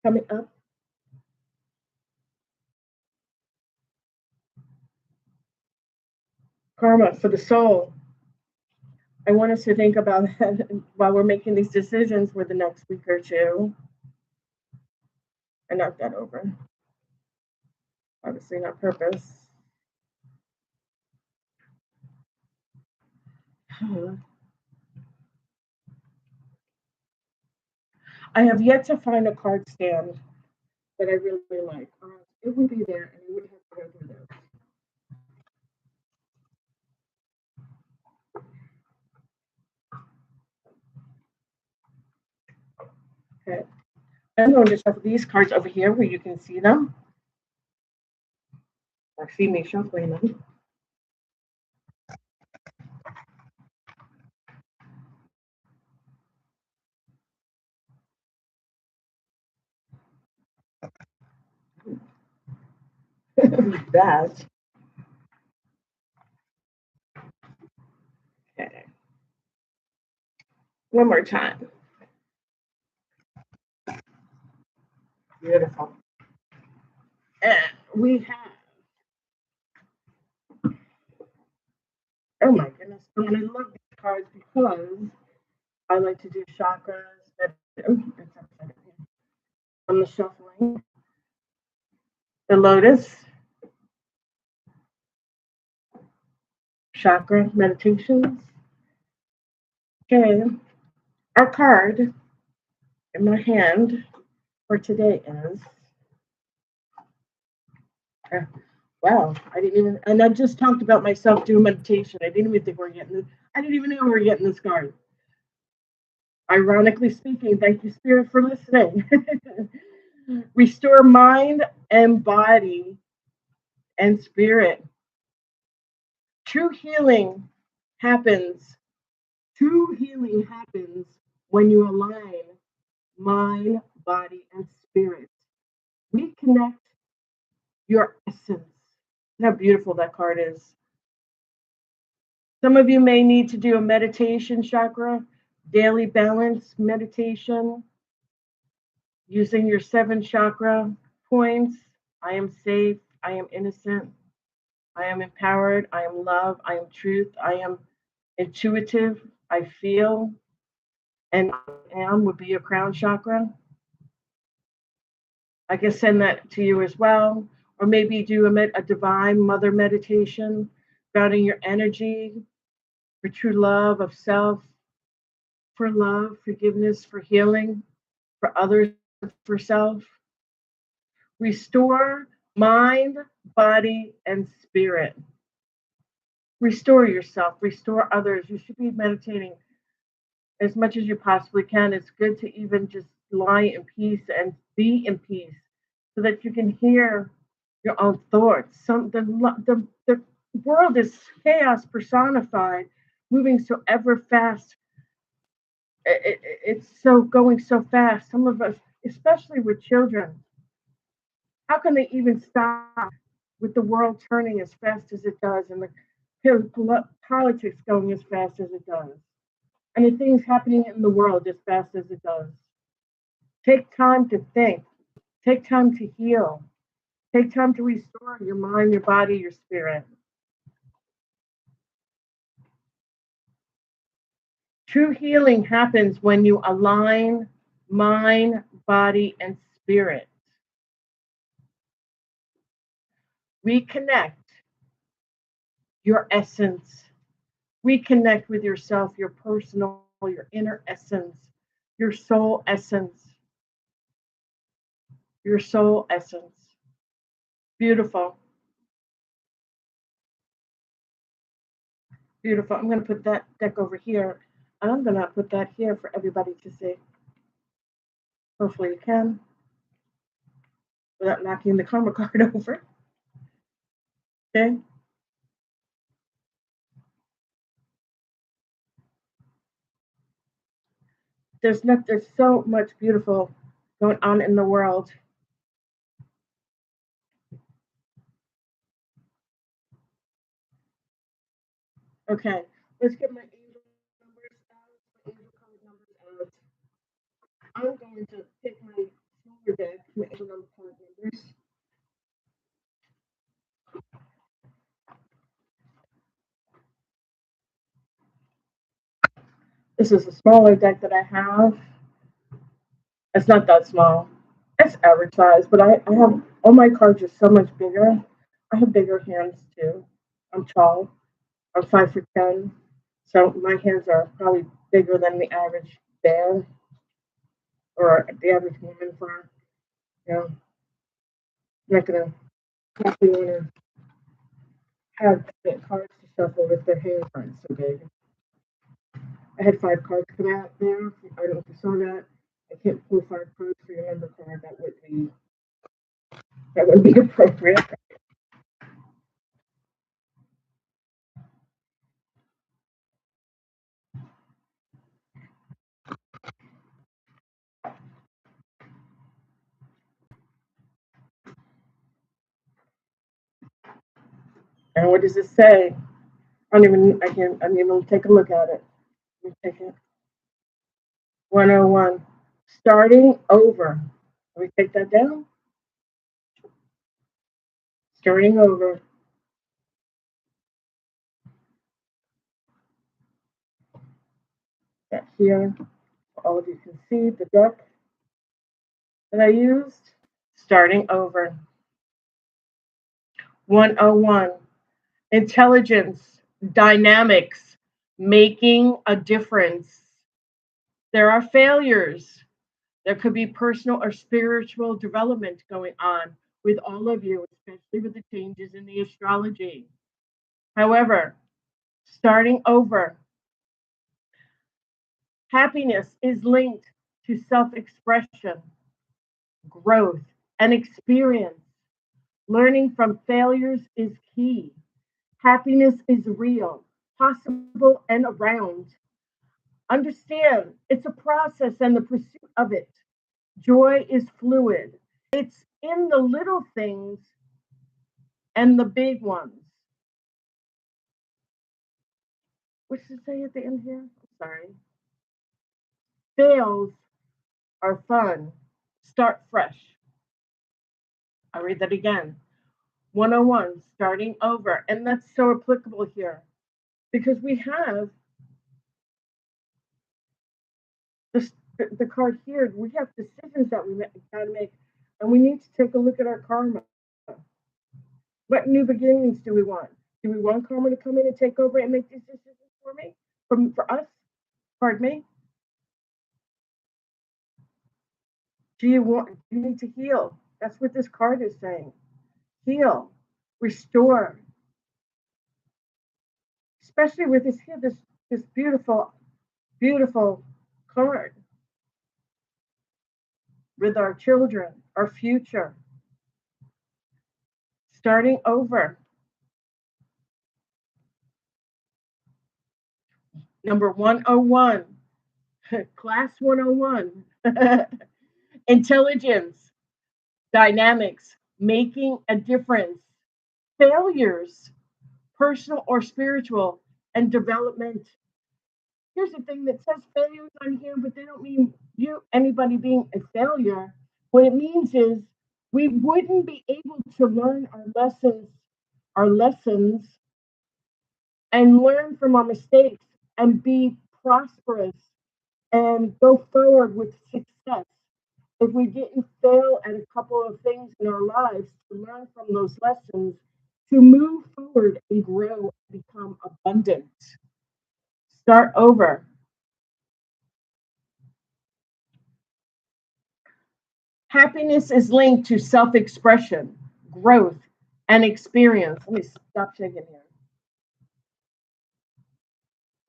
coming up. Karma for the soul. I want us to think about that while we're making these decisions for the next week or two. I knocked that over. Obviously not purpose. I have yet to find a card stand that I really like. It would be there and you would have to go through this. Okay. I'm going to shuffle these cards over here where you can see them. Or see me shuffling them. That. Okay. One more time. Beautiful. And we have. Oh my goodness. And I love these cards because I like to do chakras. On the shuffling. The lotus. Chakra meditations. Okay. Our card in my hand for today is. Wow, I didn't even, and I just talked about myself doing meditation. I didn't even think we're getting this. I didn't even know we were getting this card. Ironically speaking, thank you, Spirit, for listening. Restore mind and body and spirit. True healing happens. True healing happens when you align mind, body, and spirit. Reconnect your essence. How beautiful that card is. Some of you may need to do a meditation chakra, daily balance meditation, using your 7 chakra points. I am safe. I am innocent. I am empowered. I am love. I am truth. I am intuitive. I feel. And I am would be your crown chakra. I can send that to you as well. Or maybe do a divine mother meditation, grounding your energy for true love of self, for love, forgiveness, for healing, for others, for self. Restore mind, body, and spirit. Restore yourself, restore others. You should be meditating as much as you possibly can. It's good to even just lie in peace and be in peace so that you can hear your own thoughts. The world is chaos personified, moving so ever fast. It's so going so fast. Some of us, especially with children, how can they even stop with the world turning as fast as it does and the politics going as fast as it does and the things happening in the world as fast as it does? Take time to think. Take time to heal. Take time to restore your mind, your body, your spirit. True healing happens when you align mind, body, and spirit. Reconnect your essence. Reconnect with yourself, your personal, your inner essence, your soul essence. Your soul essence. Beautiful. Beautiful. I'm going to put that deck over here. And I'm going to put that here for everybody to see. Hopefully you can. Without knocking the karma card over. Okay. There's so much beautiful going on in the world. Okay. Let's get my angel numbers out. My angel card numbers out. I'm going to pick my smaller deck, my angel number card numbers. This is a smaller deck that I have. It's not that small. It's average size, but I have all my cards are so much bigger. I have bigger hands too. I'm tall. I'm 5'10", so my hands are probably bigger than the average bear or the average woman for. You know, I'm not gonna probably want to have cards to shuffle if their hands aren't so big. I had 5 cards come out there. I don't know if you saw that. I can't pull 5 cards for your number card. That would be appropriate. And what does it say? I don't even take a look at it. Let me take it. 101. Starting over. Let me take that down. Starting over. That here. All of you can see the deck that I used. Starting over. 101. Intelligence, dynamics, making a difference. There are failures. There could be personal or spiritual development going on with all of you, especially with the changes in the astrology. However, starting over, happiness is linked to self-expression, growth, and experience. Learning from failures is key. Happiness is real, possible, and around. Understand it's a process and the pursuit of it. Joy is fluid. It's in the little things and the big ones. What does it say at the end here? I'm sorry. Fails are fun. Start fresh. I'll read that again. 101, starting over. And that's so applicable here because we have the card here. We have decisions that we got to make, and we need to take a look at our karma. What new beginnings do we want? Do we want karma to come in and take over and make these decisions for me? For us? Pardon me? Do you need to heal? That's what this card is saying. Heal, restore. Especially with this here, this beautiful, beautiful card with our children, our future. Starting over. Number 101, class 101. Intelligence, dynamics, making a difference, failures, personal or spiritual, and development. Here's the thing that says failures on here, but they don't mean anybody being a failure. What it means is we wouldn't be able to learn our lessons, and learn from our mistakes and be prosperous and go forward with success. If we didn't fail at a couple of things in our lives, to learn from those lessons, to move forward and grow and become abundant. Start over. Happiness is linked to self expression, growth, and experience. Let me stop shaking here.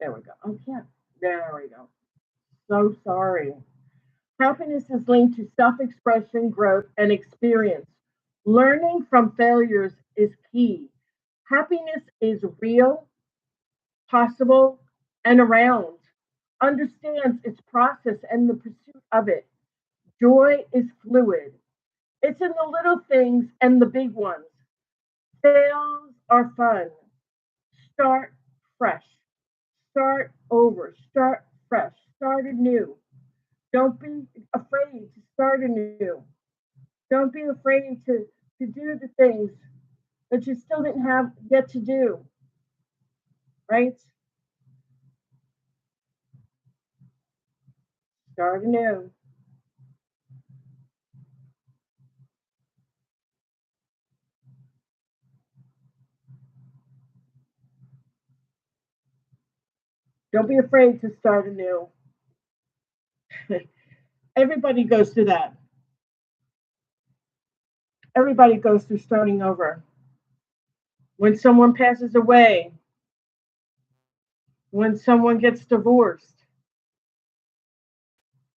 There we go. Oh, yeah. There we go. So sorry. Happiness is linked to self expression, growth, and experience. Learning from failures is key. Happiness is real, possible, and around. Understands its process and the pursuit of it. Joy is fluid. It's in the little things and the big ones. Fails are fun. Start fresh. Start over. Start fresh. Start anew. Don't be afraid to start anew. Don't be afraid to do the things that you still didn't have yet to do. Right? Start anew. Don't be afraid to start anew. Everybody goes through that. Everybody goes through starting over. When someone passes away, when someone gets divorced,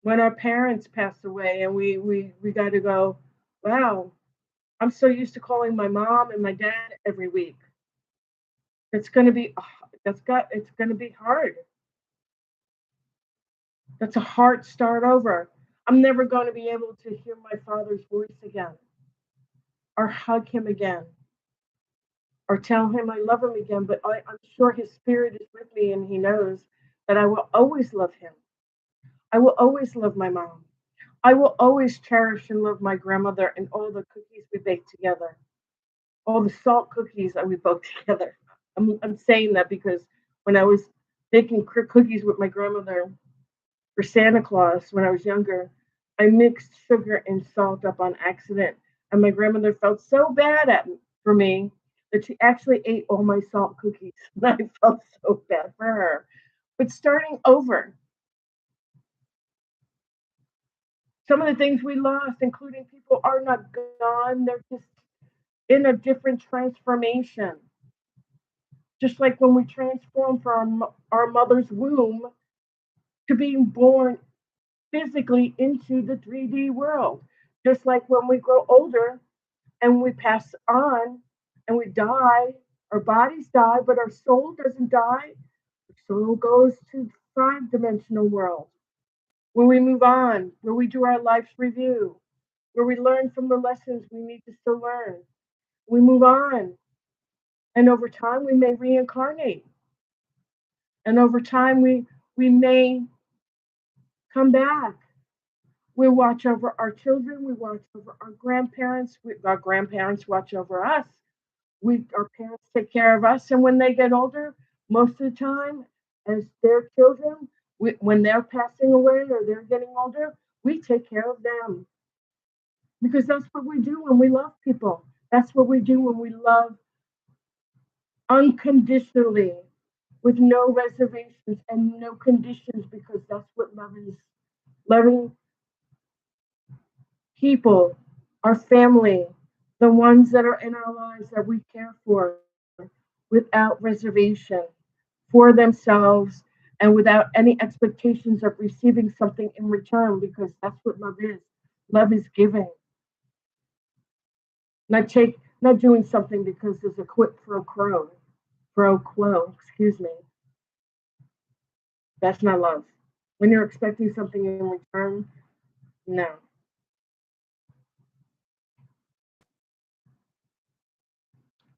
when our parents pass away and we got to go, wow, I'm so used to calling my mom and my dad every week. It's going to be it's going to be hard. That's a hard start over. I'm never going to be able to hear my father's voice again or hug him again or tell him I love him again, but I'm sure his spirit is with me and he knows that I will always love him. I will always love my mom. I will always cherish and love my grandmother and all the cookies we baked together, all the salt cookies that we baked together. I'm saying that because when I was baking cookies with my grandmother for Santa Claus when I was younger, I mixed sugar and salt up on accident. And my grandmother felt so bad for me that she actually ate all my salt cookies. And I felt so bad for her. But starting over, some of the things we lost, including people, are not gone. They're just in a different transformation. Just like when we transform from our mother's womb to being born physically into the 3D world. Just like when we grow older and we pass on and we die, our bodies die, but our soul doesn't die. Our soul goes to the 5-dimensional world where we move on, where we do our life's review, where we learn from the lessons we need to still learn. We move on. And over time, we may reincarnate. And over time, we may come back. We watch over our children. We watch over our grandparents. Our grandparents watch over us. Our parents take care of us. And when they get older, most of the time, as their children, when they're passing away or they're getting older, we take care of them. Because that's what we do when we love people. That's what we do when we love unconditionally, with no reservations and no conditions, because that's what love is. Loving people, our family, the ones that are in our lives that we care for without reservation, for themselves, and without any expectations of receiving something in return, because that's what love is. Love is giving. Not doing something because there's a quid pro quo, excuse me. That's not love. When you're expecting something in return, no.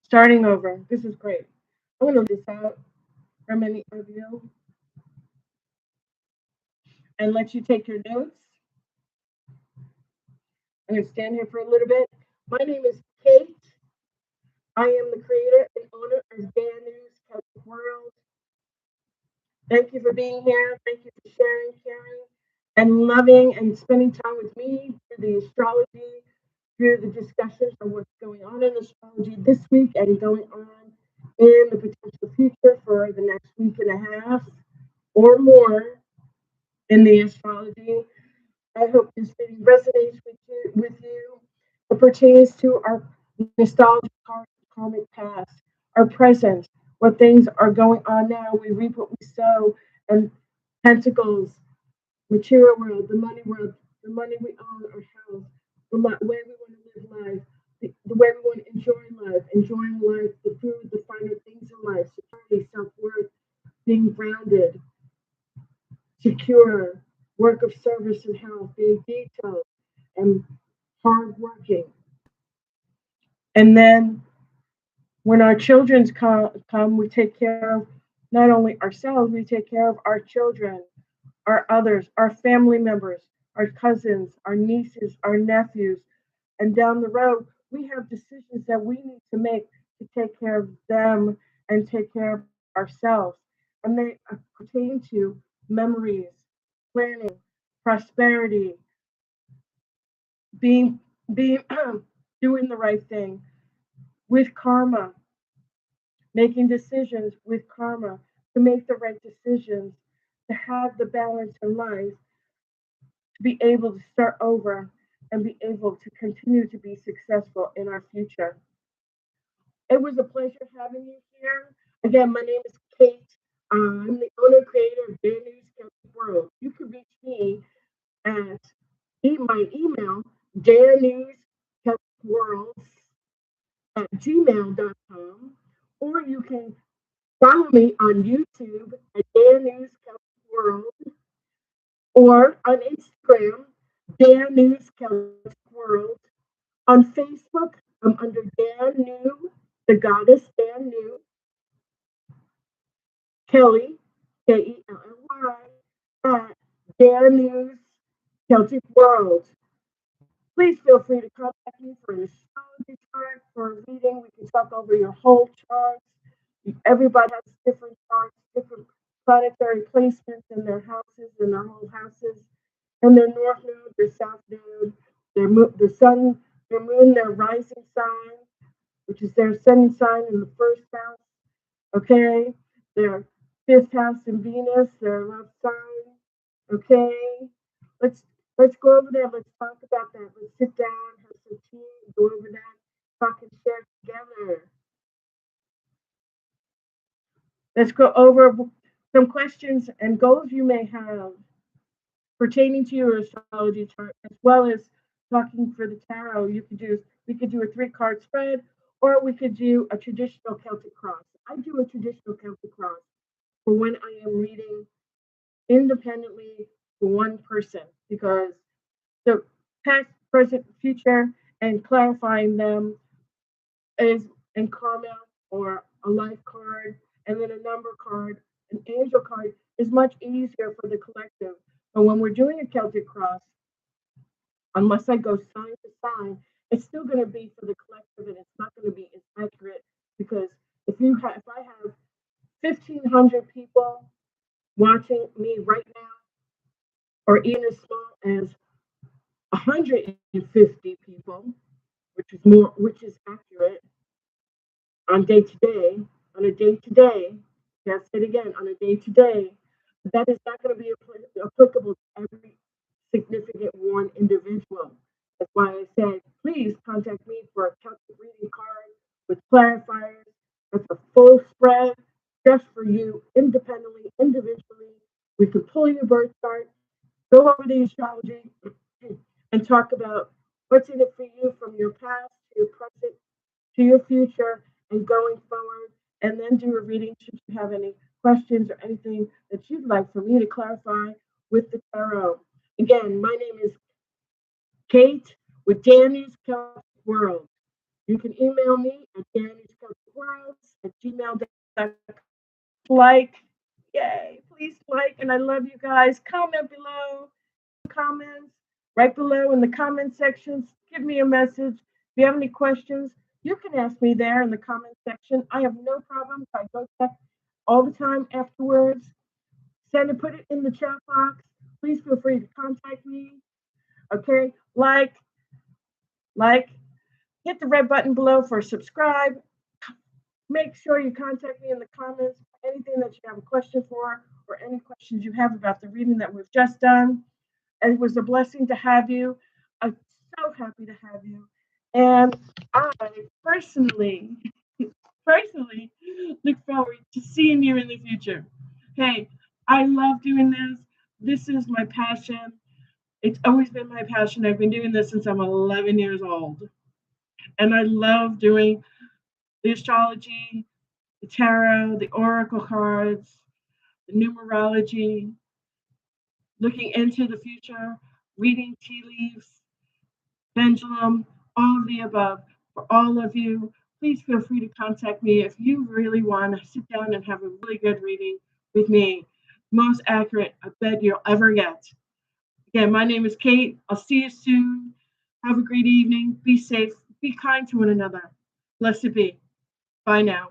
Starting over. This is great. I'm going to leave this out for many of you and let you take your notes. I'm going to stand here for a little bit. My name is Kate. I am the creator and owner of DANUS CELTIC World. Thank you for being here. Thank you for sharing, caring, and loving and spending time with me through the astrology, through the discussions of what's going on in astrology this week and going on in the potential future for the next week and a half or more in the astrology. I hope this video resonates with you. It pertains to our nostalgic karmic past, our present, what things are going on now. We reap what we sow, and pentacles, material world, the money we own, our house, way we want to live life, the way we want to enjoying life, the food, the finer things in life, security, self worth, being grounded, secure, work of service and health, being detailed and hardworking. And then when our children come, we take care of not only ourselves, we take care of our children, our others, our family members, our cousins, our nieces, our nephews. And down the road, we have decisions that we need to make to take care of them and take care of ourselves. And they pertain to memories, planning, prosperity, being doing the right thing with karma, making decisions with karma to make the right decisions, to have the balance in life, to be able to start over and be able to continue to be successful in our future. It was a pleasure having you here. Again, my name is Kate. I'm the owner creator of DANUS CELTICworld. You can reach me at my email, DANUSCELTICworld at gmail.com, or you can follow me on YouTube at DANUS CELTICworld, or on Instagram, DANUSCELTICworld. On Facebook, I'm under Danu, the goddess Danu, Kelly, Kelly, at DANUS Celtic World. Please feel free to contact me for an astrology chart, for a reading. We can talk over your whole chart. Everybody has different charts, different planetary placements in their houses, in their whole houses, and their north node, their south node, their sun, their moon, their rising sign, which is their sun sign in the first house. Okay, their fifth house in Venus, their love sign. Okay, let's let's go over there. Let's talk about that. Let's sit down, have some tea, go over that, talk and share together. Let's go over some questions and goals you may have pertaining to your astrology chart, as well as talking for the tarot. We could do a 3-card spread, or we could do a traditional Celtic cross. I do a traditional Celtic cross for when I am reading independently for one person, because the past, present, future, and clarifying them is in karma or a life card, and then a number card, an angel card is much easier for the collective. But when we're doing a Celtic cross, unless I go sign to sign, it's still going to be for the collective, and it's not going to be as accurate, because if I have 1,500 people watching me right now, or even as small as 150 people, which is accurate on day to day, on a day to day. Yes, it again, on a day to day. That is not going to be applicable to every significant one individual. That's why I said, please contact me for a Celtic reading card with clarifiers. That's a full spread just for you, independently, individually. We can pull your birth chart, go over the astrology, and talk about what's in it for you from your past to your present to your future and going forward, and then do a reading should you have any questions or anything that you'd like for me to clarify with the tarot. Again, my name is Kate with Danny's Celtic World. You can email me at dannyscelticworld@gmail.com. Like, yay, please like, and I love you guys. Comment below, comments right below in the comment sections. Give me a message. If you have any questions, you can ask me there in the comment section. I have no problem. I go check all the time afterwards. send it, put it in the chat box. Please feel free to contact me. Okay, like, hit the red button below for subscribe. Make sure you contact me in the comments for anything that you have a question for or any questions you have about the reading that we've just done. It was a blessing to have you. I'm so happy to have you. And I personally look forward to seeing you in the future. Hey, I love doing this. This is my passion. It's always been my passion. I've been doing this since I'm 11 years old. And I love doing the astrology, the tarot, the oracle cards, the numerology, looking into the future, reading tea leaves, pendulum, all of the above. For all of you, please feel free to contact me if you really want to sit down and have a really good reading with me. Most accurate I bet you'll ever get. Again, my name is Kate. I'll see you soon. Have a great evening. Be safe. Be kind to one another. Blessed be. Bye now.